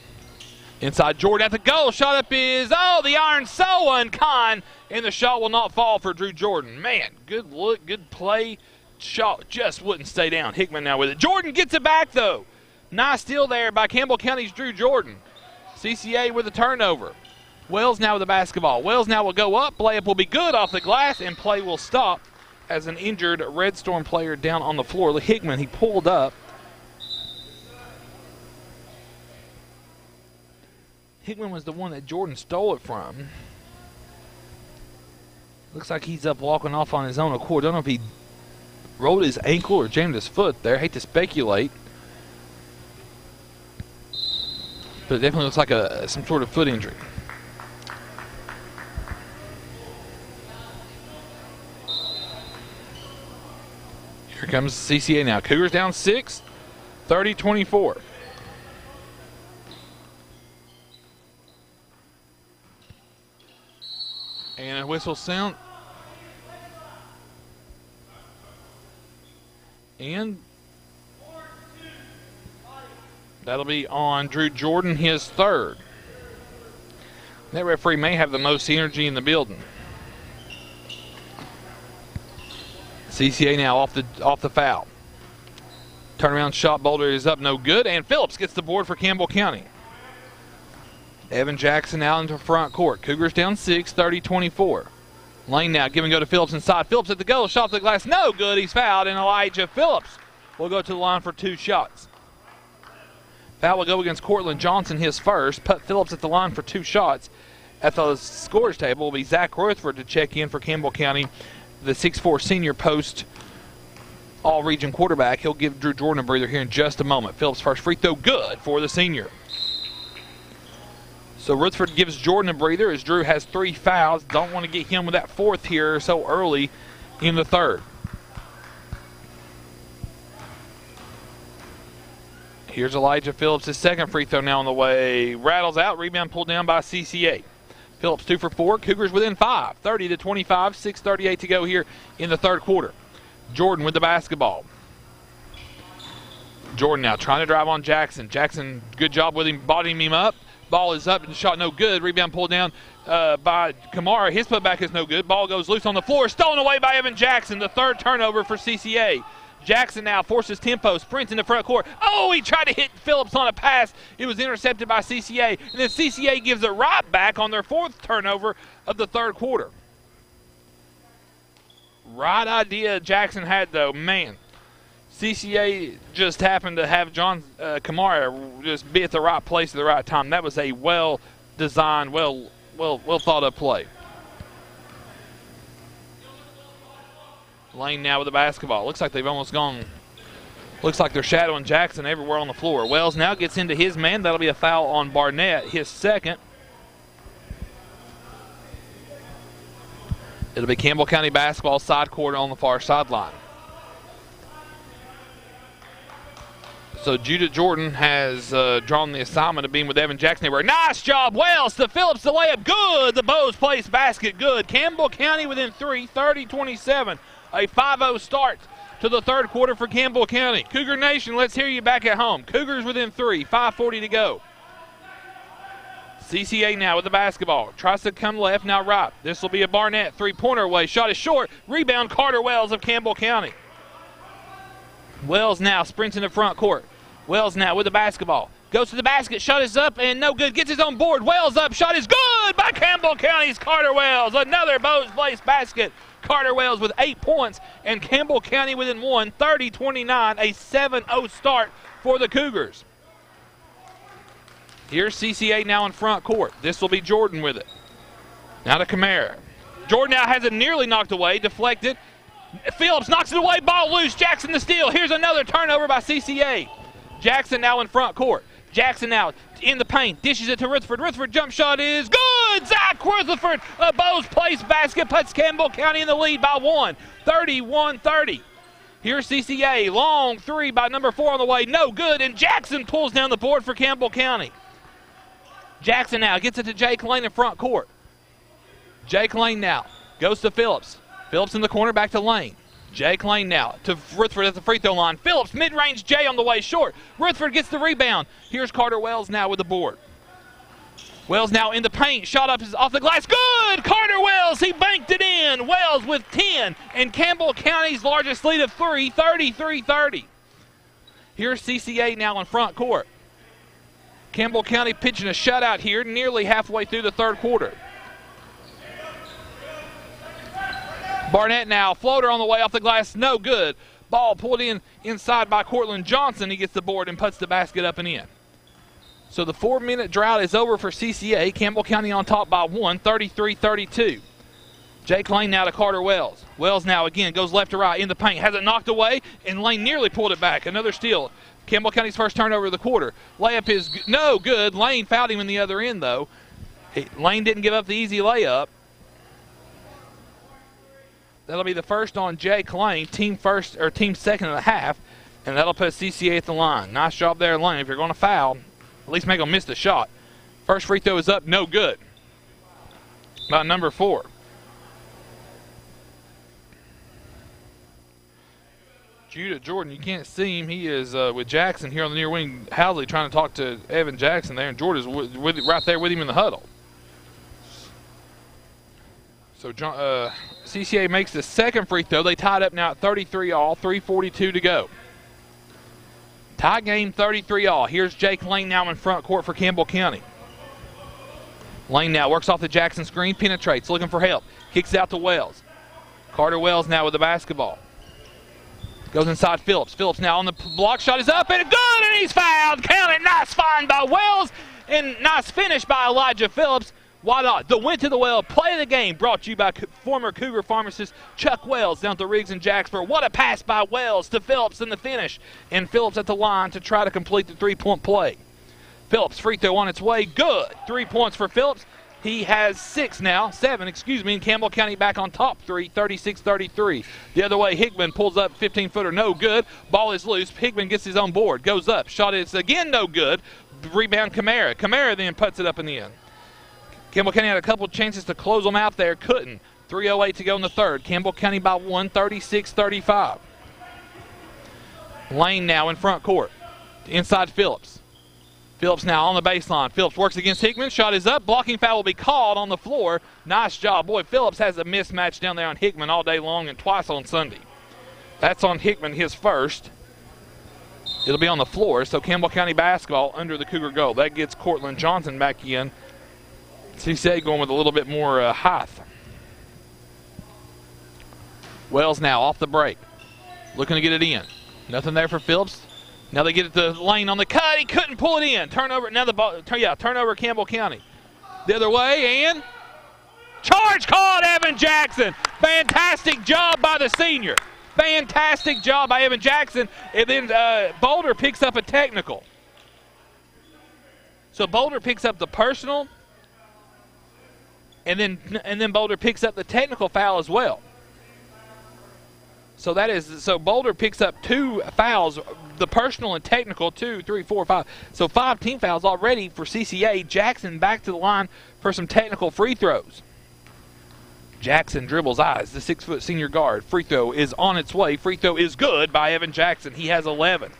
Inside Jordan at the goal. Shot up is, the iron so unkind. And the shot will not fall for Drew Jordan. Man, good look, good play. Shot just wouldn't stay down. Hickman now with it. Jordan gets it back, though. Nice steal there by Campbell County's Drew Jordan. CCA with a turnover. Wells now with the basketball. Wells now will go up. Layup will be good off the glass, and play will stop as an injured Red Storm player down on the floor. Hickman, he pulled up. Hickman was the one that Jordan stole it from. Looks like he's up walking off on his own accord. Don't know if he rolled his ankle or jammed his foot there. Hate to speculate. But it definitely looks like some sort of foot injury. Here comes CCA now. Cougars down 6, 30-24. And a whistle sound. And that'll be on Drew Jordan, his third. That referee may have the most energy in the building. CCA now off the foul. Turnaround shot, Boulder is up, no good, and Phillips gets the board for Campbell County. Evan Jackson out into front court. Cougars down 6, 30-24. Lane now, give and go to Phillips inside. Phillips at the goal, shot to the glass, no good. He's fouled, and Elijah Phillips will go to the line for 2 shots. Foul will go against Cortland Johnson, his first. Put Phillips at the line for 2 shots. At the scores table will be Zach Rutherford to check in for Campbell County, the 6'4" senior post all-region quarterback. He'll give Drew Jordan a breather here in just a moment. Phillips' first free throw good for the senior. So Rutherford gives Jordan a breather as Drew has 3 fouls. Don't want to get him with that 4th here so early in the third. Here's Elijah Phillips, his second free throw now on the way. Rattles out, rebound pulled down by CCA. Phillips 2 for 4. Cougars within 5, 30-25, 6:38 to go here in the third quarter. Jordan with the basketball. Jordan now trying to drive on Jackson. Jackson, good job with him, bodying him up. Ball is up and shot no good. Rebound pulled down by Kamara. His putback is no good. Ball goes loose on the floor. Stolen away by Evan Jackson. The third turnover for CCA. Jackson now forces tempo, sprints in the front court. He tried to hit Phillips on a pass. It was intercepted by CCA. And then CCA gives it right back on their 4th turnover of the third quarter. Right idea Jackson had, though. Man, CCA just happened to have John Kamara just be at the right place at the right time. That was a well-designed, well thought-of play. Lane now with the basketball. Looks like they've almost gone. Looks like they're shadowing Jackson everywhere on the floor. Wells now gets into his man. That'll be a foul on Barnett, his second. It'll be Campbell County basketball side court on the far sideline. So Judah Jordan has drawn the assignment of being with Evan Jackson everywhere. Nice job, Wells to Phillips, the layup, good. The Bows Place basket, good. Campbell County within 3, 30-27. A 5-0 start to the third quarter for Campbell County. Cougar Nation, let's hear you back at home. Cougars within 3, 5:40 to go. CCA now with the basketball. Tries to come left, now right. This will be a Barnett three-pointer away. Shot is short. Rebound, Carter Wells of Campbell County. Wells now sprints in the front court. Wells now with the basketball. Goes to the basket, shot is up and no good. Gets his own board. Wells up, shot is good by Campbell County's Carter Wells. Another Bows Place basket. Carter Wells with 8 points and Campbell County within 1, 30-29, a 7-0 start for the Cougars. Here's CCA now in front court. This will be Jordan with it. Now to Kamara. Jordan now has it nearly knocked away, deflected. Phillips knocks it away, ball loose. Jackson the steal. Here's another turnover by CCA. Jackson now in front court. Jackson now in the paint, dishes it to Rutherford. Rutherford jump shot is good. Zach Rutherford, a Bows Place basket, puts Campbell County in the lead by 1, 31-30. Here's CCA. Long three by number 4 on the way. No good. And Jackson pulls down the board for Campbell County. Jackson now gets it to Jake Lane in front court. Jake Lane now goes to Phillips. Phillips in the corner, back to Lane. Jake Lane now to Rutherford at the free throw line. Phillips, mid-range J on the way short. Rutherford gets the rebound. Here's Carter Wells now with the board. Wells now in the paint. Shot up off the glass. Good! Carter Wells, he banked it in. Wells with 10. And Campbell County's largest lead of 3, 33-30. Here's CCA now in front court. Campbell County pitching a shutout here nearly halfway through the third quarter. Barnett now, floater on the way off the glass, no good. Ball pulled in inside by Cortland Johnson. He gets the board and puts the basket up and in. So the 4-minute drought is over for CCA. Campbell County on top by 1, 33-32. Jake Lane now to Carter Wells. Wells now again goes left to right in the paint. Has it knocked away, and Lane nearly pulled it back. Another steal. Campbell County's first turnover of the quarter. Layup is no good. Lane fouled him in the other end, though. Lane didn't give up the easy layup. That'll be the first on Jake Lane, team second and a half, and that'll put CCA at the line. Nice job there, Lane. If you're going to foul, at least make them miss the shot. First free throw is up, no good. By number 4. Judah Jordan, you can't see him. He is with Jackson here on the near wing. Housley trying to talk to Evan Jackson there, and Jordan's right there with him in the huddle. So CCA makes the second free throw. They tied up now at 33-all, 3:42 to go. Tie game 33-all. Here's Jake Lane now in front court for Campbell County. Lane now works off the Jackson screen, penetrates, looking for help. Kicks out to Wells. Carter Wells now with the basketball. Goes inside Phillips. Phillips now on the block. Shot is up and good, and he's fouled. Count it. Nice find by Wells, and nice finish by Elijah Phillips. Why not? The win to the well, play of the game, brought to you by former Cougar pharmacist Chuck Wells down to Riggs and Jacksboro. What a pass by Wells to Phillips in the finish. And Phillips at the line to try to complete the three-point play. Phillips free throw on its way. Good. 3 points for Phillips. He has 7, and Campbell County back on top 3, 36-33. The other way, Hickman pulls up 15-footer, no good. Ball is loose. Hickman gets his own board, goes up. Shot is again no good. Rebound Camara. Camara then puts it up in the end. Campbell County had a couple chances to close them out there. Couldn't. 3:08 to go in the third. Campbell County by 1, 36-35. Lane now in front court. Inside Phillips. Phillips now on the baseline. Phillips works against Hickman. Shot is up. Blocking foul will be called on the floor. Nice job. Boy, Phillips has a mismatch down there on Hickman all day long and twice on Sunday. That's on Hickman, his first. It'll be on the floor, so Campbell County basketball under the Cougar goal. That gets Cortland Johnson back in. CCA going with a little bit more height. Wells now off the break. Looking to get it in. Nothing there for Phillips. Now they get it to Lane on the cut. He couldn't pull it in. Turnover. Now the ball. Turnover Campbell County. The other way, and charge called Evan Jackson. Fantastic job by the senior. Fantastic job by Evan Jackson. And then Boulder picks up a technical. So Boulder picks up the personal. And then Boulder picks up the technical foul as well. So Boulder picks up 2 fouls, the personal and technical, 2, 3, 4, 5. So 5 team fouls already for CCA. Jackson back to the line for some technical free throws. Jackson dribbles eyes, the 6-foot senior guard. Free throw is on its way. Free throw is good by Evan Jackson. He has 11.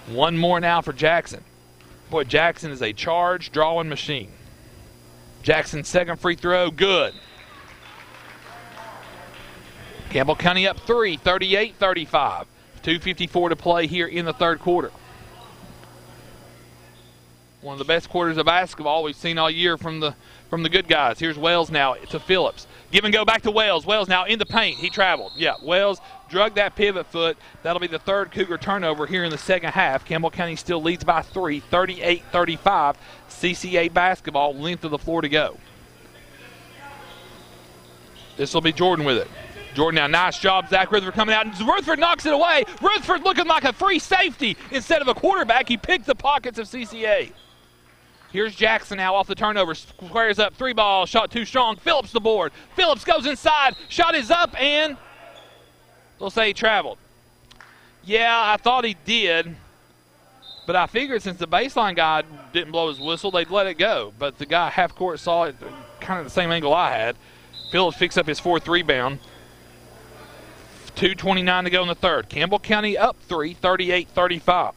One more now for Jackson. Boy, Jackson is a charge drawing machine. Jackson's second free throw, good. Campbell County up 3, 38-35. 2:54 to play here in the third quarter. One of the best quarters of basketball we've seen all year from the good guys. Here's Wells now to Phillips. Give and go back to Wells. Wells now in the paint. He traveled. Yeah, Wells drug that pivot foot. That'll be the third Cougar turnover here in the second half. Campbell County still leads by 3, 38-35. CCA basketball, length of the floor to go. This will be Jordan with it. Jordan now, nice job. Zach Rutherford coming out, and Rutherford knocks it away. Rutherford looking like a free safety instead of a quarterback. He picked the pockets of CCA. Here's Jackson now off the turnover. Squares up, 3-ball, shot too strong. Phillips the board. Phillips goes inside. Shot is up, and They'll say he traveled. Yeah, I thought he did, but I figured since the baseline guy didn't blow his whistle, they'd let it go. But the guy half court saw it kind of the same angle I had. Phillips picks up his 4th rebound. 2:29 to go in the third. Campbell County up 3, 38-35.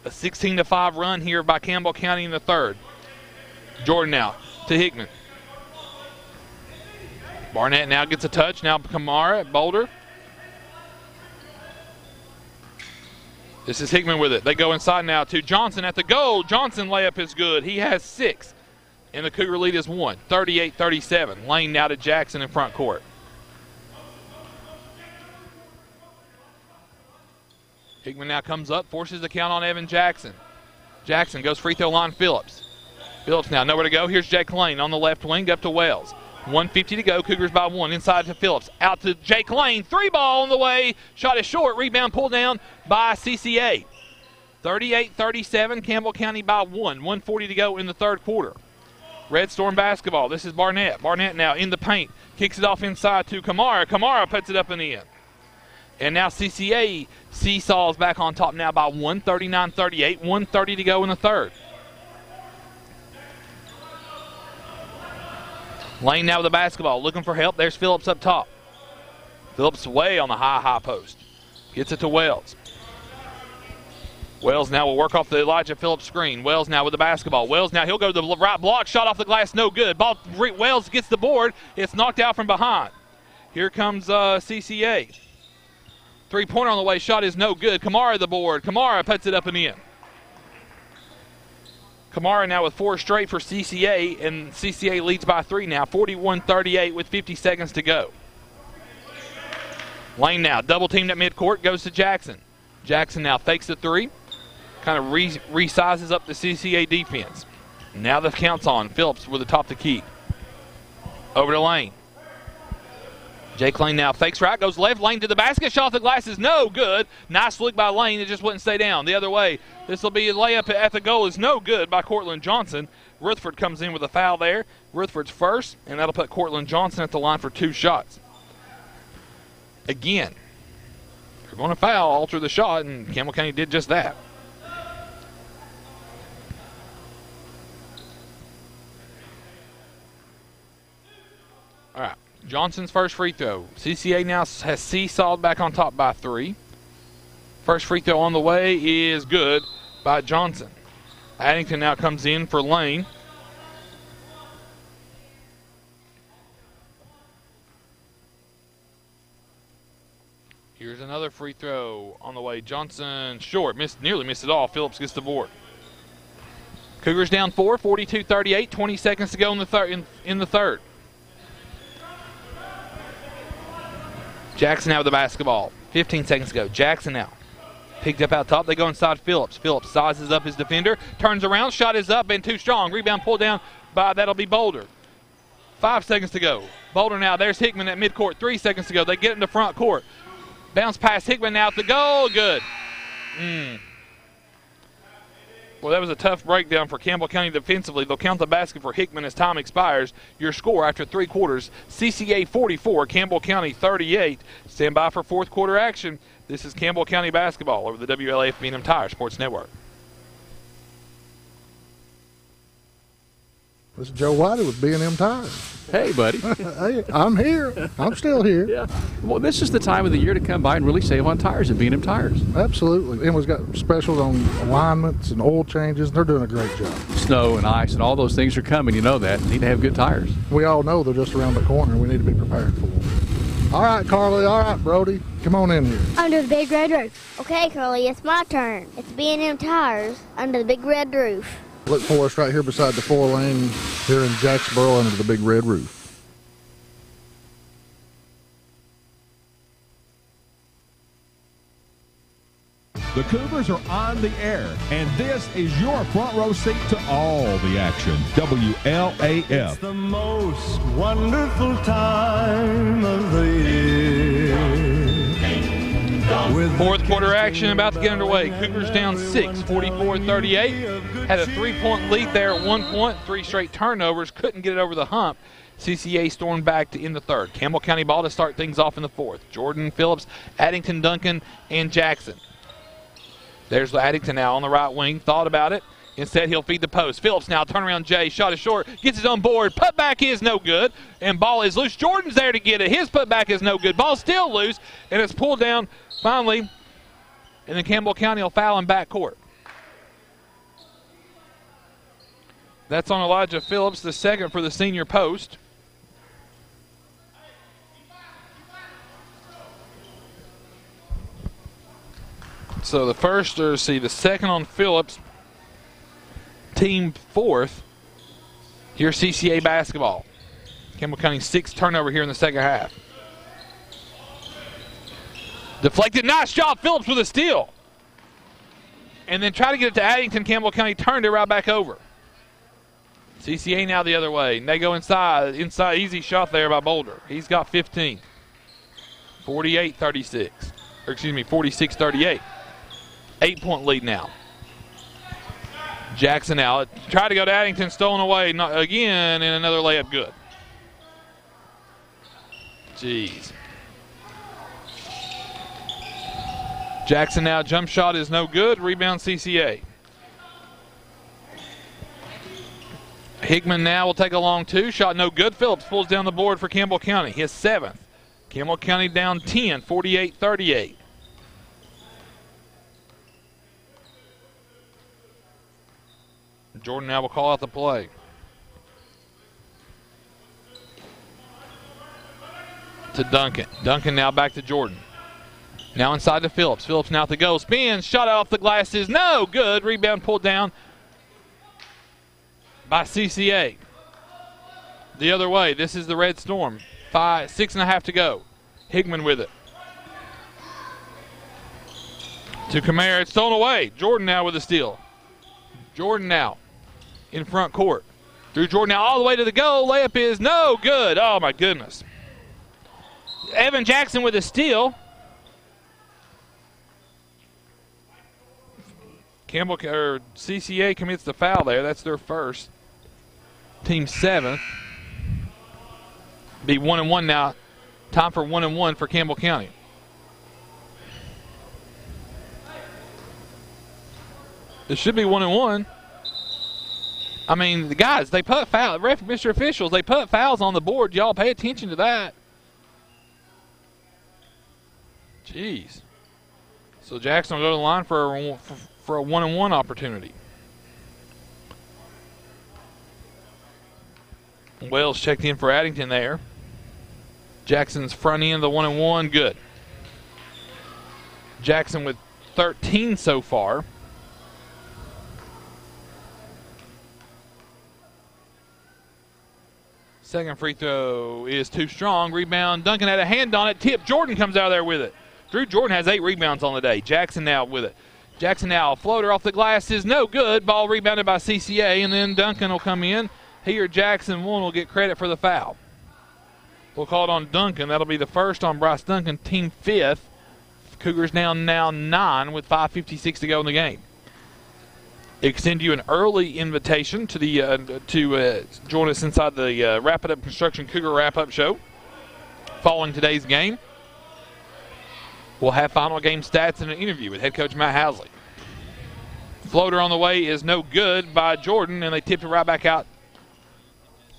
A 16-5 run here by Campbell County in the third. Jordan now to Hickman. Barnett now gets a touch. Now Kamara at Boulder. This is Hickman with it. They go inside now to Johnson at the goal. Johnson layup is good. He has 6. And the Cougar lead is 1, 38-37. Lane now to Jackson in front court. Hickman now comes up, forces the count on Evan Jackson. Jackson goes free throw line, Phillips. Phillips now nowhere to go. Here's Jake Lane on the left wing, up to Wells. 1:50 to go, Cougars by 1. Inside to Phillips, out to Jake Lane. 3 ball on the way, shot is short, rebound pulled down by CCA. 38-37, Campbell County by 1. 1:40 to go in the third quarter. Red Storm basketball, this is Barnett. Barnett now in the paint, kicks it off inside to Kamara. Kamara puts it up and in. And now CCA seesaws back on top now by 1, 39-38, 1:30 to go in the third. Lane now with the basketball, looking for help. There's Phillips up top. Phillips away on the high post. Gets it to Wells. Wells now will work off the Elijah Phillips screen. Wells now with the basketball. Wells now, he'll go to the right block. Shot off the glass, no good. Ball, Wells gets the board. It's knocked out from behind. Here comes CCA. 3-pointer on the way, shot is no good. Kamara the board. Kamara puts it up and in. Kamara now with 4 straight for CCA, and CCA leads by 3 now, 41-38 with 50 seconds to go. Lane now, double teamed at midcourt, goes to Jackson. Jackson now fakes the 3, kind of resizes up the CCA defense. Now the count's on. Phillips with the top to keep. Over to Lane. Jake Lane now fakes right, goes left, Lane to the basket, shot off the glass is no good. Nice flick by Lane, it just wouldn't stay down. The other way, this will be a layup at the goal, is no good by Cortland Johnson. Rutherford comes in with a foul there. Rutherford's first, and that'll put Cortland Johnson at the line for 2 shots. Again, if you're going to foul, alter the shot, and Campbell County did just that. All right. Johnson's first free throw. CCA now has seesawed back on top by 3. First free throw on the way is good by Johnson. Addington now comes in for Lane. Here's another free throw on the way. Johnson short, nearly missed it all. Phillips gets the board. Cougars down 4, 42-38, 20 seconds to go in the third. Jackson now with the basketball. 15 seconds to go. Jackson now. Picked up out top. They go inside Phillips. Phillips sizes up his defender. Turns around. Shot is up and too strong. Rebound pulled down by, that'll be Boulder. 5 seconds to go. Boulder now. There's Hickman at midcourt. 3 seconds to go. They get into front court. Bounce past Hickman now at the goal. Good. Well, that was a tough breakdown for Campbell County defensively. They'll count the basket for Hickman as time expires. Your score after 3 quarters, CCA 44, Campbell County 38. Stand by for fourth quarter action. This is Campbell County basketball over the WLAF B&M Tire Sports Network. This is Joe Whitey with B&M Tires. Hey, buddy. Hey, I'm here. I'm still here. Yeah. Well, this is the time of the year to come by and really save on tires at B&M Tires. Absolutely. And we've got specials on alignments and oil changes. They're doing a great job. Snow and ice and all those things are coming. You know that. You need to have good tires. We all know they're just around the corner. We need to be prepared for them. All right, Carly. All right, Brody. Come on in here. Under the big red roof. Okay, Carly, it's my turn. It's B&M Tires under the big red roof. Look for us right here beside the 4-lane here in Jacksboro under the big red roof. The Cougars are on the air, and this is your front row seat to all the action. WLAF. It's the most wonderful time of the year. Fourth quarter action about to get underway. Cougars down 6, 44-38. Had a 3-point lead there at one point. 3 straight turnovers. Couldn't get it over the hump. CCA stormed back in the third. Campbell County ball to start things off in the fourth. Jordan, Phillips, Addington, Duncan, and Jackson. There's Addington now on the right wing. Thought about it. Instead, he'll feed the post. Phillips now, turnaround Jay. Shot is short. Gets his own board. Putback is no good. And ball is loose. Jordan's there to get it. His putback is no good. Ball's still loose. And it's pulled down finally. And then Campbell County will foul in backcourt. That's on Elijah Phillips, the second for the senior post. So the first, or see, the second on Phillips, team fourth. Here's CCA basketball. Campbell County 6th turnover here in the second half. Deflected, nice job, Phillips with a steal. And then try to get it to Addington. Campbell County turned it right back over. CCA now the other way. And they go inside, easy shot there by Boulder. He's got 15. 48-36. Or excuse me, 46-38. 8-point lead now. Jackson out. Tried to go to Addington, stolen away again, and another layup good. Jeez. Jackson now, jump shot is no good. Rebound CCA. Hickman now will take a long two. Shot no good. Phillips pulls down the board for Campbell County. His 7th. Campbell County down 10, 48-38. Jordan now will call out the play. To Duncan. Duncan now back to Jordan. Now inside to Phillips. Phillips now to go. Spins. Shot out off the glass is no good. Rebound pulled down by CCA. The other way. This is the Red Storm. 6.5 to go. Hickman with it. To Kamara. It's stolen away. Jordan now with a steal. Jordan now in front court. Drew Jordan now all the way to the goal. Layup is no good. Oh, my goodness. Evan Jackson with a steal. CCA commits the foul there. That's their first. Team 7th. Be 1-1 now. Time for 1-1 for Campbell County. It should be 1-1. I mean, the guys, they put foul. Mr. Officials, they put fouls on the board. Y'all pay attention to that. Jeez. So Jackson will go to the line for a 1-1 opportunity. Wells checked in for Addington there. Jackson's front end, the 1-1, good. Jackson with 13 so far. Second free throw is too strong. Rebound. Duncan had a hand on it. Tip. Jordan comes out of there with it. Drew Jordan has 8 rebounds on the day. Jackson now with it. Jackson now. Floater off the glass is no good. Ball rebounded by CCA, and then Duncan will come in. He or Jackson one will get credit for the foul. We'll call it on Duncan. That'll be the first on Bryce Duncan, team 5th. Cougars now 9 with 5:56 to go in the game. Extend you an early invitation to the to join us inside the Wrap It Up Construction Cougar Wrap-Up Show. Following today's game, we'll have final game stats and an interview with head coach Matt Housley. Floater on the way is no good by Jordan, and they tipped it right back out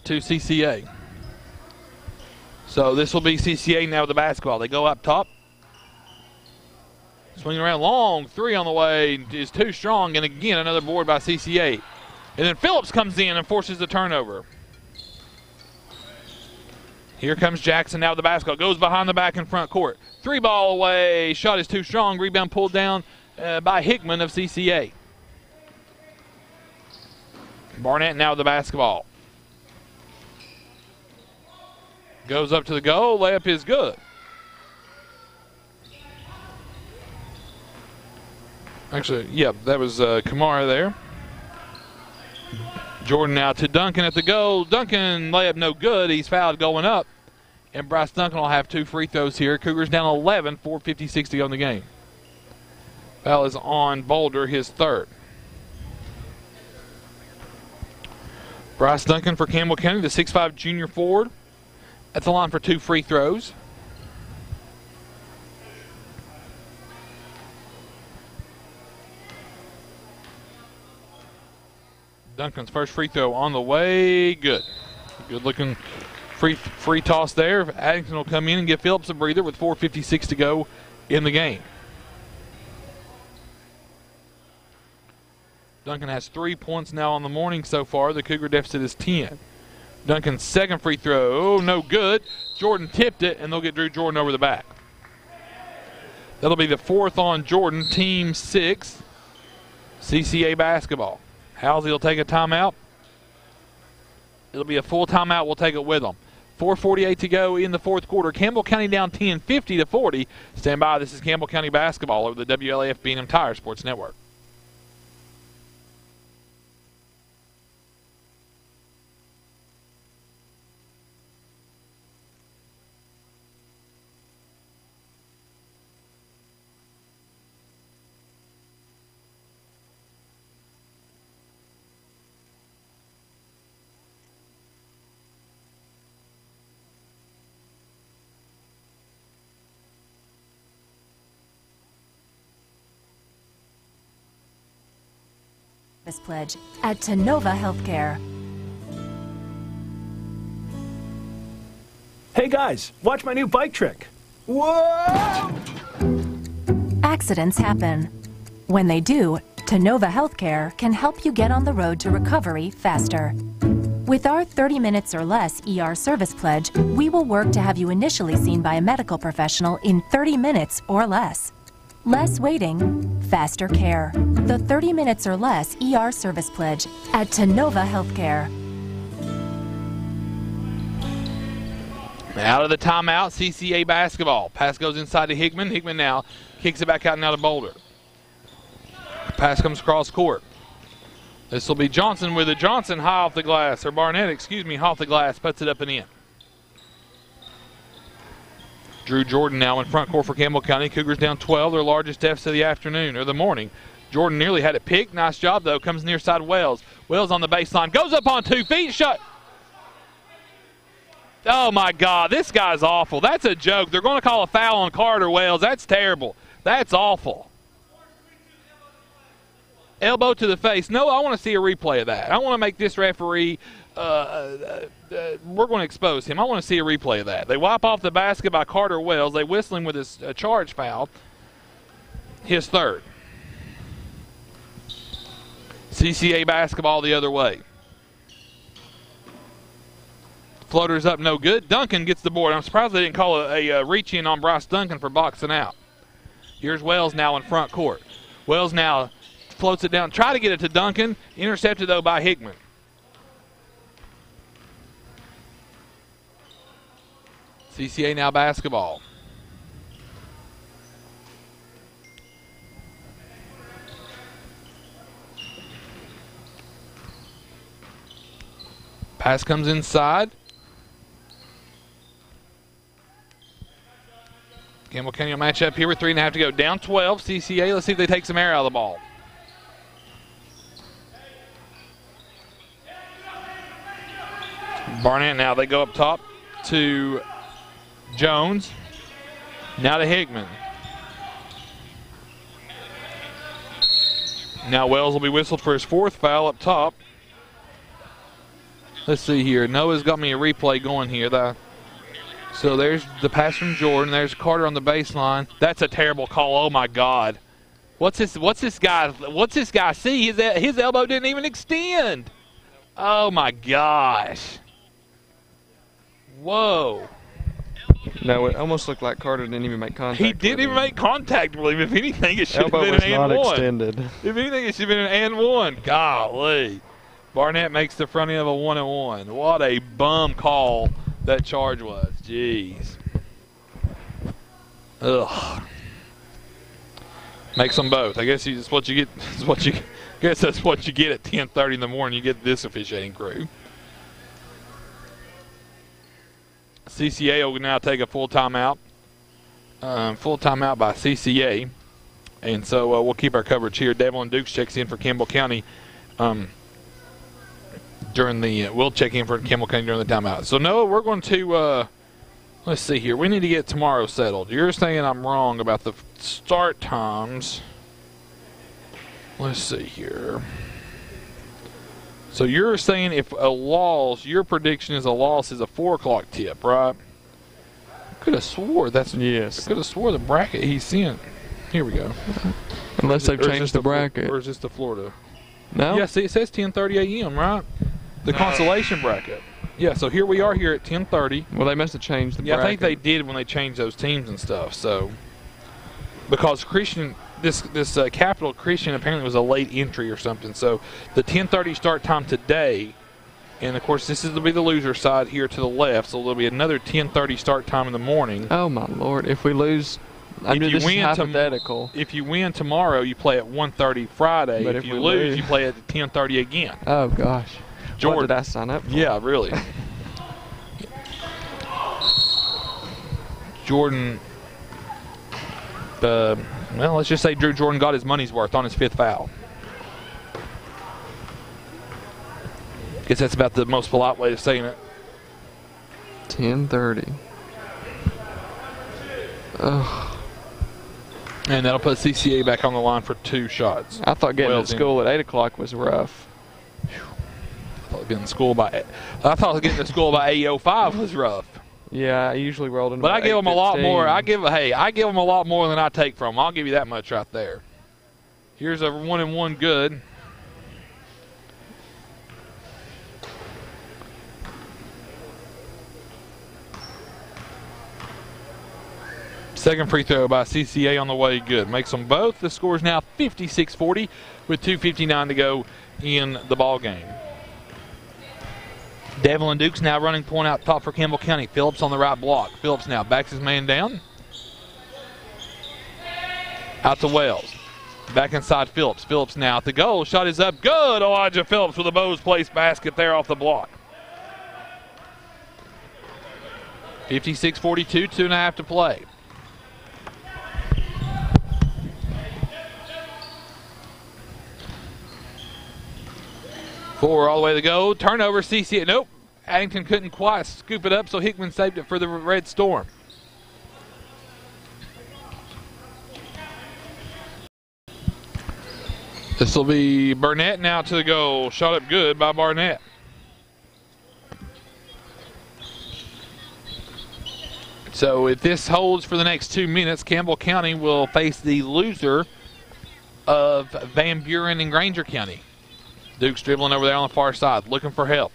to CCA. So this will be CCA now with the basketball. They go up top. Swinging around long, 3 on the way is too strong, and again another board by CCA. And then Phillips comes in and forces the turnover. Here comes Jackson now with the basketball. Goes behind the back in front court. 3 ball away, shot is too strong. Rebound pulled down by Hickman of CCA. Barnett now with the basketball. Goes up to the goal, layup is good. Actually, yeah, that was Kamara there. Jordan now to Duncan at the goal. Duncan, layup no good. He's fouled going up. And Bryce Duncan will have 2 free throws here. Cougars down 11, 4:56 to go in the game. Foul is on Boulder, his 3rd. Bryce Duncan for Campbell County, the 6'5 junior forward, at the line for 2 free throws. Duncan's first free throw on the way. Good. Good looking free toss there. Addington will come in and give Phillips a breather with 4:56 to go in the game. Duncan has 3 points now on the morning so far. The Cougar deficit is 10. Duncan's second free throw, no good. Jordan tipped it, and they'll get Drew Jordan over the back. That'll be the 4th on Jordan, team 6, CCA basketball. Halsey will take a timeout. It'll be a full timeout. We'll take it with them. 4:48 to go in the 4th quarter. Campbell County down 10, 50-40. Stand by. This is Campbell County basketball over the WLAF B&M Tire Sports Network. This pledge at Tenova Healthcare. Hey guys, watch my new bike trick. Whoa! Accidents happen. When they do, Tenova Healthcare can help you get on the road to recovery faster. With our 30 minutes or less ER service pledge, we will work to have you initially seen by a medical professional in 30 minutes or less. Less waiting, faster care. The 30 minutes or less ER service pledge at Tenova Healthcare. Out of the timeout, CCA basketball. Pass goes inside to Hickman. Hickman now kicks it back out now to Boulder. Pass comes across court. This will be Johnson with it. Johnson high off the glass, or Barnett, excuse me, high off the glass, puts it up and in. Drew Jordan now in front court for Campbell County. Cougars down 12, their largest deficit of the afternoon, or the morning. Jordan nearly had it picked. Nice job, though. Comes near side Wells. Wells on the baseline. Goes up on 2 feet. Shot. Oh, my God. This guy's awful. That's a joke. They're going to call a foul on Carter Wells. That's terrible. That's awful. Elbow to the face. No, I want to see a replay of that. I want to make this referee we're going to expose him. I want to see a replay of that. They wipe off the basket by Carter Wells. They whistle him with his charge foul. His 3rd. CCA basketball the other way. Floater's up, no good. Duncan gets the board. I'm surprised they didn't call a reach-in on Bryce Duncan for boxing out. Here's Wells now in front court. Wells now floats it down. Try to get it to Duncan. Intercepted, though, by Hickman. CCA now basketball. Pass comes inside. Campbell County will match up here with 3.5 to go. Down 12, CCA. Let's see if they take some air out of the ball. Barnett now, they go up top to Jones. Now to Hickman. Now Wells will be whistled for his 4th foul up top. Let's see here. Noah's got me a replay going here. So there's the pass from Jordan. There's Carter on the baseline. That's a terrible call. Oh my God. What's this guy see? His elbow didn't even extend. Oh my gosh. Whoa. No, it almost looked like Carter didn't even make contact. He didn't even make contact with him. If anything, it should have been an and one. Elbow was not extended. If anything, it should have been an and one. Golly. Barnett makes the front end of a 1-and-1. What a bum call that charge was. Jeez. Ugh. Makes them both. I guess that's what you get. Guess that's what you get at 10:30 in the morning. You get this officiating crew. CCA will now take a full timeout. Full timeout by CCA. And so we'll keep our coverage here. Devlin Dukes checks in for Campbell County. during the we'll check in for Campbell County during the timeout. So Noah, we're going to let's see here. We need to get tomorrow settled. You're saying I'm wrong about the start times. Let's see here. So you're saying if a loss, your prediction is a loss is a 4 o'clock tip, right? Could have swore that's yes. Could have swore the bracket he sent. Here we go. Unless they've changed the bracket. Or is this the Florida? No. Yeah, see, it says 10:30 a.m. right? The consolation bracket. Yeah, so here we are here at 10:30. Well, they must have changed the bracket. Yeah, I think they did when they changed those teams and stuff. So because Christian, this Capital Christian apparently was a late entry or something. So the 10:30 start time today. And, of course, this is to be the loser side here to the left, so there'll be another 10:30 start time in the morning. Oh, my Lord. If we lose, I mean, this is hypothetical. If you win tomorrow, you play at 1:30 Friday. But if you lose, you play at 10:30 again. Oh, gosh. Jordan, what did I sign up for? Yeah, really. Jordan, well, let's just say Drew Jordan got his money's worth on his 5th foul. Guess that's about the most polite way of saying it. 10:30. Ugh. And that'll put CCA back on the line for 2 shots. I thought getting to school at 8 o'clock was rough. I thought getting to school by 8:05 was rough. Yeah, I usually rolled in. But I give them a lot more. I give them a lot more than I take from them. I'll give you that much right there. Here's a 1-and-1 good. Second free throw by CCA on the way, good. Makes them both. The score is now 56-40 with 2:59 to go in the ball game. Devlin Dukes now running point out top for Campbell County. Phillips on the right block. Phillips now backs his man down. Out to Wells. Back inside Phillips. Phillips now at the goal. Shot is up. Good. Elijah Phillips with a Bose Place basket there off the block. 56-42, 2.5 to play. Four all the way to go. Turnover, CCA. Nope. Addington couldn't quite scoop it up, so Hickman saved it for the Red Storm. This will be Burnett now to the goal. Shot up good by Barnett. So if this holds for the next 2 minutes, Campbell County will face the loser of Van Buren and Granger County. Duke's dribbling over there on the far side, looking for help.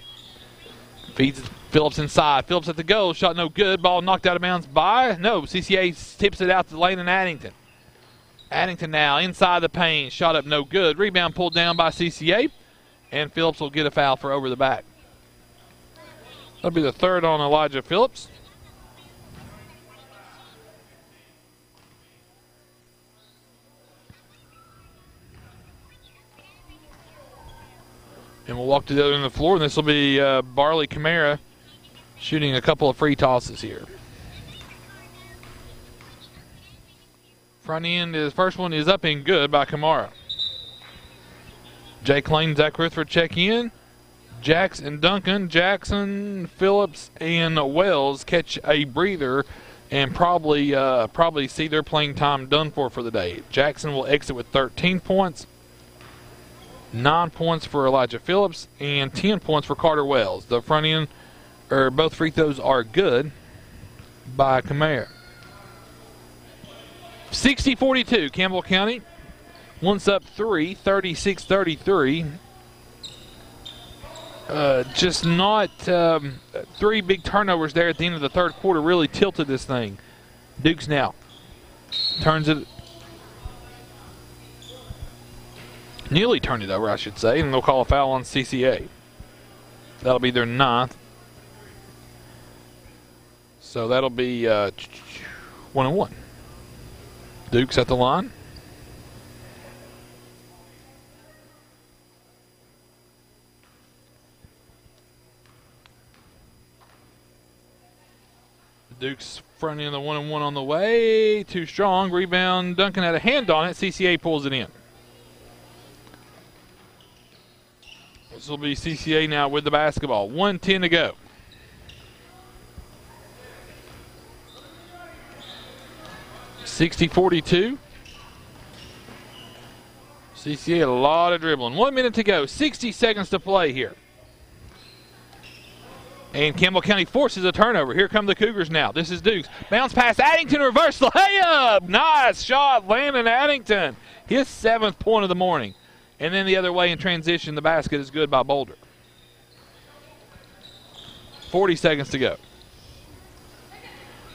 Feeds Phillips inside. Phillips at the goal. Shot no good. Ball knocked out of bounds by. No, CCA tips it out to Lane and Addington. Addington now inside the paint. Shot up no good. Rebound pulled down by CCA. And Phillips will get a foul for over the back. That'll be the third on Elijah Phillips. And we'll walk to the other end of the floor, and this will be Barley Camara shooting a couple of free tosses here. Front end, his first one is up and good by Camara. Jake Lane, Zach Rutherford check in. Jackson, Duncan, Jackson, Phillips, and Wells catch a breather and probably see their playing time done for the day. Jackson will exit with 13 points. 9 points for Elijah Phillips and 10 points for Carter Wells. The front end, both free throws are good by Camara. 60-42, Campbell County. Once up 3, 36-33. Just not 3 big turnovers there at the end of the third quarter really tilted this thing. Dukes now turns it. Nearly turned it over, I should say, and they'll call a foul on CCA. That'll be their 9th. So that'll be 1-1. Duke's at the line. Duke's front end, the 1-1 on the way. Too strong. Rebound. Duncan had a hand on it. CCA pulls it in. This will be CCA now with the basketball. 1:10 to go. (60-42). CCA a lot of dribbling. 1 minute to go. 60 seconds to play here. And Campbell County forces a turnover. Here come the Cougars now. This is Dukes. Bounce pass. Addington reverse layup. Nice shot. Landon Addington. His 7th point of the morning. And then the other way in transition, the basket is good by Boulder. 40 seconds to go.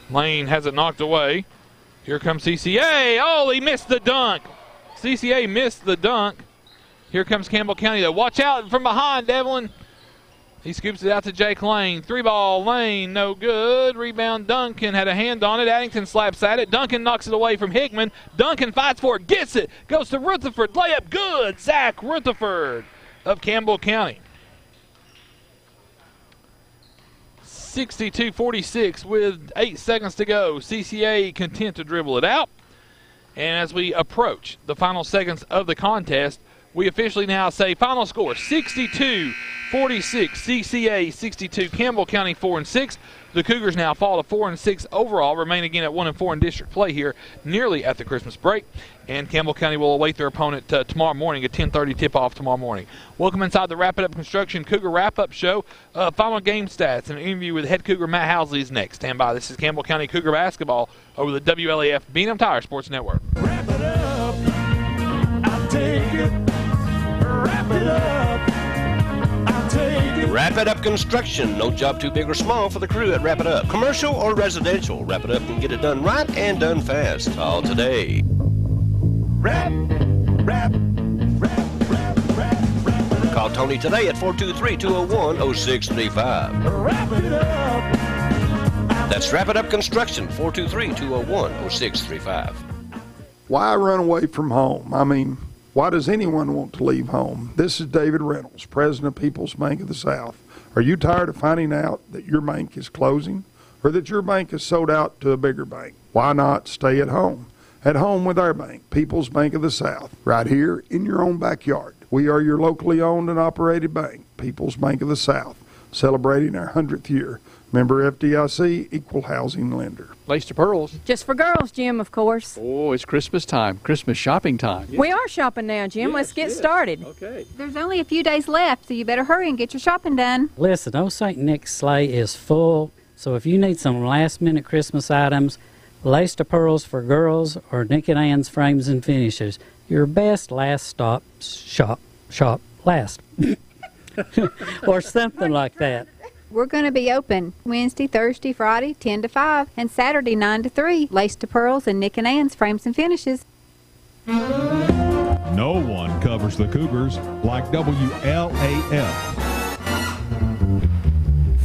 Lane has it knocked away. Here comes CCA. Oh, he missed the dunk. CCA missed the dunk. Here comes Campbell County, though. Watch out from behind, Devlin. He scoops it out to Jake Lane. 3-ball, Lane, no good. Rebound, Duncan had a hand on it. Addington slaps at it. Duncan knocks it away from Hickman. Duncan fights for it, gets it. Goes to Rutherford. Layup good. Zach Rutherford of Campbell County. 62-46 with 8 seconds to go. CCA content to dribble it out. And as we approach the final seconds of the contest, we officially now say final score 62-46, CCA 62, Campbell County 4-6. The Cougars now fall to 4-6 overall, remain again at 1-4 in district play here nearly at the Christmas break. And Campbell County will await their opponent tomorrow morning at 10:30 tip-off tomorrow morning. Welcome inside the Wrap It Up Construction Cougar Wrap-Up Show. Final game stats and an interview with head Cougar Matt Housley is next. Stand by. This is Campbell County Cougar basketball over the WLAF B&M Tire Sports Network. Wrap it up, I'll take it. Wrap it up, I'll take it. Wrap It Up Construction. No job too big or small for the crew at Wrap It Up. Commercial or residential, Wrap It Up can get it done right and done fast. Call today. Call Tony today at 423-201-0635. Wrap it up. That's Wrap It Up Construction, 423-201-0635. Why run away from home? I mean, why does anyone want to leave home? This is David Reynolds, president of People's Bank of the South. Are you tired of finding out that your bank is closing or that your bank is sold out to a bigger bank? Why not stay at home? At home with our bank, People's Bank of the South, right here in your own backyard. We are your locally owned and operated bank, People's Bank of the South, celebrating our 100th year. Member FDIC, equal housing lender. Lace to pearls. Just for girls, Jim, of course. Oh, it's Christmas time, Christmas shopping time. We are shopping now, Jim. Let's get started. Okay. There's only a few days left, so you better hurry and get your shopping done. Listen, old St. Nick's sleigh is full, so if you need some last-minute Christmas items, Lace to Pearls for girls or Nick and Ann's Frames and Finishes, your best last stop shop last. Or something like that. We're going to be open Wednesday, Thursday, Friday, 10 to 5, and Saturday, 9 to 3. Lace to Pearls and Nick and Ann's Frames and Finishes. No one covers the Cougars like WLAF.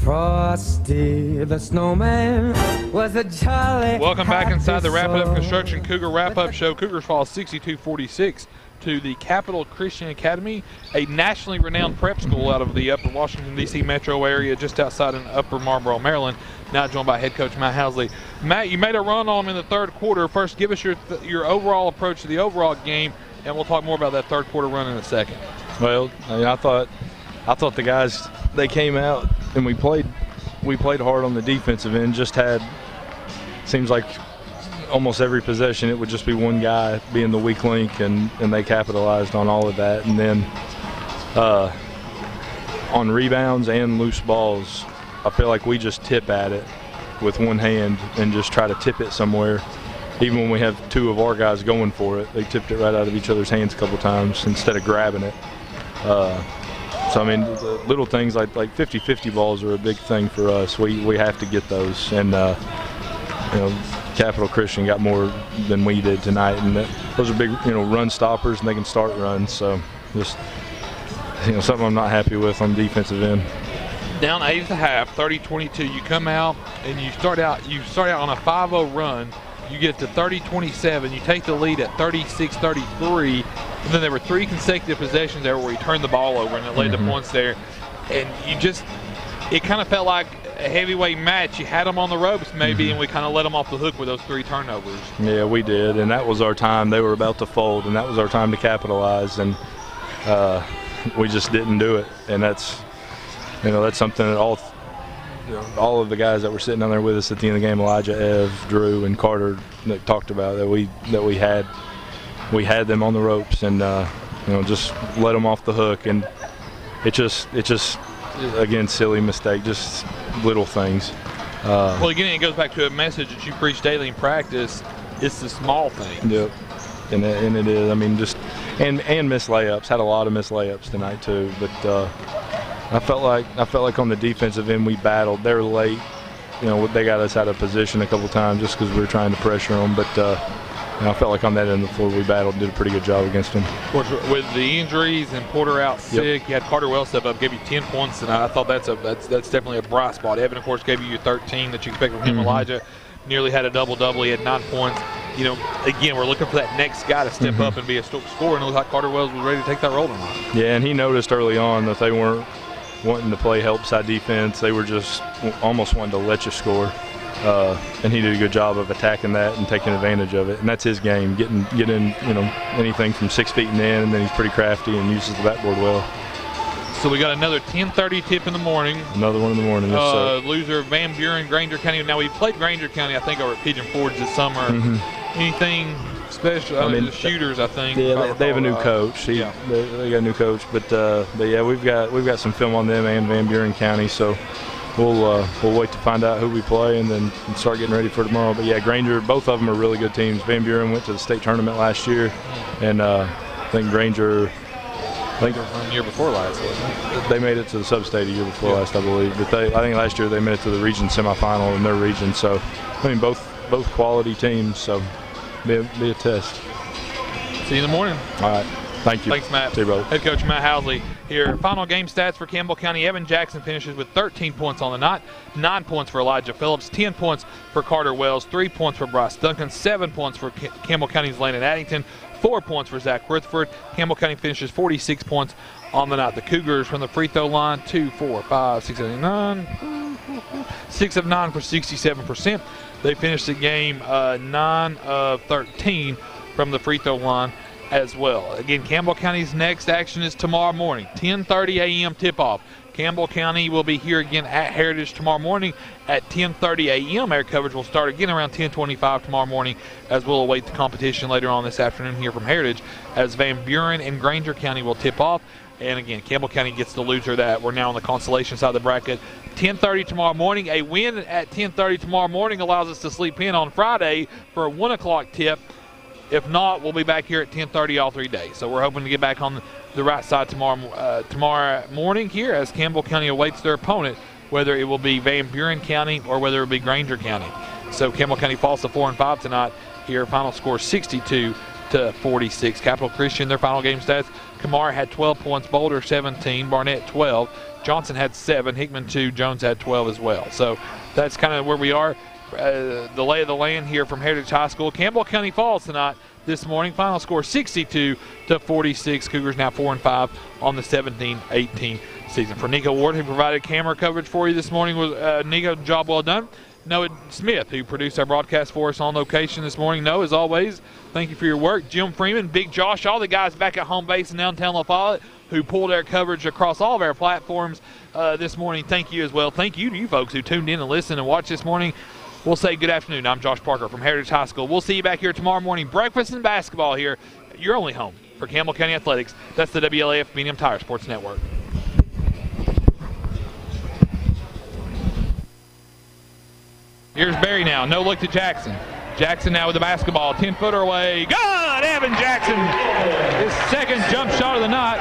Frosty the Snowman was a jolly. Welcome back inside the Wrap It Up Construction Cougar Wrap-Up Show. Cougars fall 62-46 to the Capital Christian Academy, a nationally renowned prep school out of the upper Washington, D.C. metro area just outside in upper Marlboro, Maryland. Now joined by head coach Matt Housley. Matt, you made a run on them in the third quarter. First, give us your overall approach to the overall game, and we'll talk more about that third quarter run in a second. Well, I thought the guys, they came out and we played hard on the defensive end. Just had, seems like almost every possession it would just be one guy being the weak link, and they capitalized on all of that. And then on rebounds and loose balls, I feel like we just tip at it with one hand and just try to tip it somewhere. Even when we have two of our guys going for it, they tipped it right out of each other's hands a couple times instead of grabbing it. So, I mean, the little things like 50-50 balls are a big thing for us. We have to get those. And, Capital Christian got more than we did tonight. And those are big, run stoppers, and they can start runs. So, just, something I'm not happy with on the defensive end. Down 8 at the half, 30-22. You come out and you start out on a 5-0 run. You get to 30-27. You take the lead at 36-33. And then there were 3 consecutive possessions there where you turned the ball over and it led to points there. And it kind of felt like a heavyweight match. You had them on the ropes maybe, and we kind of let them off the hook with those 3 turnovers. Yeah, we did, and that was our time. They were about to fold, and that was our time to capitalize. And we just didn't do it, and that's something that all of the guys that were sitting down there with us at the end of the game, Elijah, Ev, Drew, and Carter, that talked about that we had them on the ropes, and just let them off the hook, and it just again, silly mistake, just little things. Well, again, it goes back to a message that you preach daily in practice. It's the small things. Yep, and it is. I mean, just and missed layups. Had a lot of missed layups tonight too. But I felt like on the defensive end we battled. They're late. They got us out of position a couple times just because we were trying to pressure them. But I felt like on that end of the floor we battled, did a pretty good job against them. Of course, with the injuries and Porter out sick, you had Carter Wells step up, gave you 10 points tonight. I thought that's definitely a bright spot. Evan, of course, gave you your 13 that you expect from him. Elijah nearly had a double-double. He had 9 points. Again, we're looking for that next guy to step up and be a scorer, and it looked like Carter Wells was ready to take that role tonight. Yeah, and he noticed early on that they weren't wanting to play help side defense. They were just almost wanting to let you score. And he did a good job of attacking that and taking advantage of it. And that's his game, getting anything from 6 feet and in, and then he's pretty crafty and uses the backboard well. So we got another 10:30 tip in the morning. Another one in the morning. Yes, sir. Loser Van Buren, Granger County. Now we played Granger County, I think, over at Pigeon Forge this summer. Anything special? I mean, the shooters, I think. Yeah, they have a new coach. They got a new coach, but yeah, we've got some film on them and Van Buren County. So we'll wait to find out who we play and then start getting ready for tomorrow. But yeah, Granger, both of them are really good teams. Van Buren went to the state tournament last year, and I think Granger. I think the year before last, wasn't it? They made it to the sub-state a year before last, I believe. But I think last year they made it to the region semifinal in their region. So, I mean, both quality teams. So, be a test. See you in the morning. All right. Thank you. Thanks, Matt. See you, brother. Head coach Matt Housley here. Final game stats for Campbell County. Evan Jackson finishes with 13 points on the night, 9 points for Elijah Phillips, 10 points for Carter Wells, 3 points for Bryce Duncan, 7 points for Campbell County's Landon Addington, 4 points for Zach Rutherford. Campbell County finishes 46 points on the night. The Cougars from the free throw line, 2, 4, 5, 6, 7, 9. 6 of 9 for 67%. They finished the game 9 of 13 from the free throw line as well. Again, Campbell County's next action is tomorrow morning, 10:30 a.m. tip-off. Campbell County will be here again at Heritage tomorrow morning at 10:30 a.m. Air coverage will start again around 10:25 tomorrow morning, as we'll await the competition later on this afternoon here from Heritage, as Van Buren and Granger County will tip off. And again, Campbell County gets the loser that we're now on the consolation side of the bracket. 10:30 tomorrow morning. A win at 10:30 tomorrow morning allows us to sleep in on Friday for a 1 o'clock tip. If not, we'll be back here at 10:30 all 3 days. So we're hoping to get back on the right side tomorrow morning here as Campbell County awaits their opponent, whether it will be Van Buren County or whether it will be Granger County. So Campbell County falls to 4-5 tonight here. Final score 62-46. Capital Christian, their final game stats. Kamara had 12 points, Boulder 17, Barnett 12, Johnson had 7, Hickman 2, Jones had 12 as well. So that's kind of where we are. The lay of the land here from Heritage High School. Campbell County falls tonight this morning. Final score 62-46. Cougars now 4-5 on the 17-18 season. For Nico Ward, who provided camera coverage for you this morning, was Nico, job well done. Noah Smith, who produced our broadcast for us on location this morning. Noah, as always, thank you for your work. Jim Freeman, Big Josh, all the guys back at home base in downtown La Follette who pulled our coverage across all of our platforms this morning. Thank you as well. Thank you to you folks who tuned in and listened and watched this morning. We'll say good afternoon. I'm Josh Parker from Heritage High School. We'll see you back here tomorrow morning. Breakfast and basketball here. Your only home for Campbell County Athletics. That's the WLAF Medium Tire Sports Network. Here's Barry now. No look to Jackson. Jackson now with the basketball. 10-footer away. Good! Evan Jackson. His second jump shot of the night.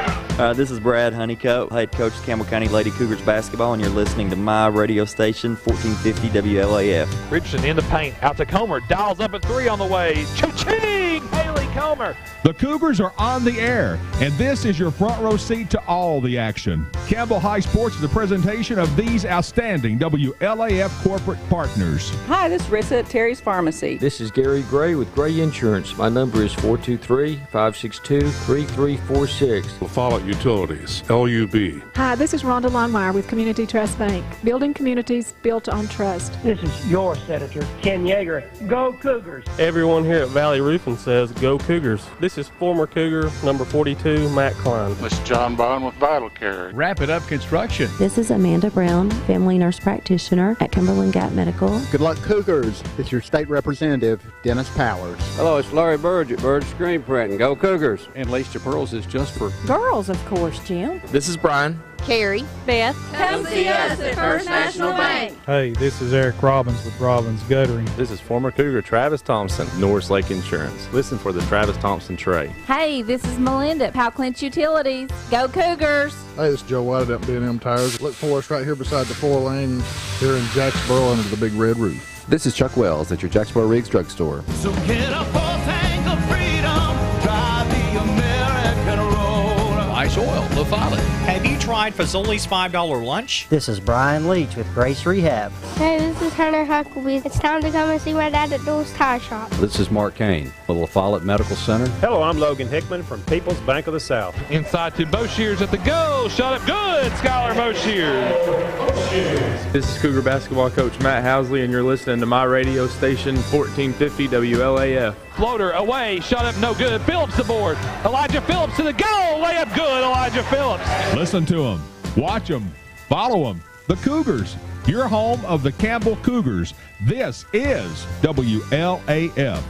This is Brad Honeycutt, head coach of Campbell County Lady Cougars basketball, and you're listening to my radio station, 1450 WLAF. Richardson in the paint. Out to Comer. Dials up at 3 on the way. Cha-ching! Haley Comer. The Cougars are on the air, and this is your front row seat to all the action. Campbell High Sports is a presentation of these outstanding WLAF corporate partners. Hi, this is Rissa at Terry's Pharmacy. This is Gary Gray with Gray Insurance. My number is 423-562-3346. Follett Utilities, LUB. Hi, this is Rhonda Longmire with Community Trust Bank. Building communities built on trust. This is your Senator, Ken Yeager. Go Cougars. Everyone here at Valley Roofing says go Cougars. This is former Cougar number 42, Matt Klein. This is John Bond with Vital Care. Wrap It Up Construction. This is Amanda Brown, family nurse practitioner at Cumberland Gap Medical. Good luck, Cougars. It's your state representative, Dennis Powers. Hello, it's Larry Burge at Burge Screen Print, and go Cougars. And Lace to Pearls is just for Girls, of course, Jim. This is Brian. Carrie. Beth. Come see us at First National Bank. Hey, this is Eric Robbins with Robbins Guttering. This is former Cougar Travis Thompson, Norris Lake Insurance. Listen for the Travis Thompson Tray. Hey, this is Melinda at Powell Clinch Utilities. Go Cougars! Hey, this is Joe White at B&M Tires. Look for us right here beside the 4-lane here in Jacksboro under the big red roof. This is Chuck Wells at your Jacksboro Riggs Drugstore. So get a full tank of freedom, drive the American road. Ice Oil, La Follette. Have you tried Fazoli's $5 lunch? This is Brian Leach with Grace Rehab. Hey, this is Hunter Huckabee. It's time to come and see my dad at Dole's Tire Shop. This is Mark Kane with La Follette Medical Center. Hello, I'm Logan Hickman from People's Bank of the South. Inside to Boshears at the goal. Shot up good, Skylar Boshears. This is Cougar basketball coach Matt Housley, and you're listening to my radio station, 1450 WLAF. Floater away, shot up no good. Phillips the board. Elijah Phillips to the goal. Layup good, Elijah Phillips. Listen to them, watch them, follow them. The Cougars, your home of the Campbell Cougars. This is WLAF.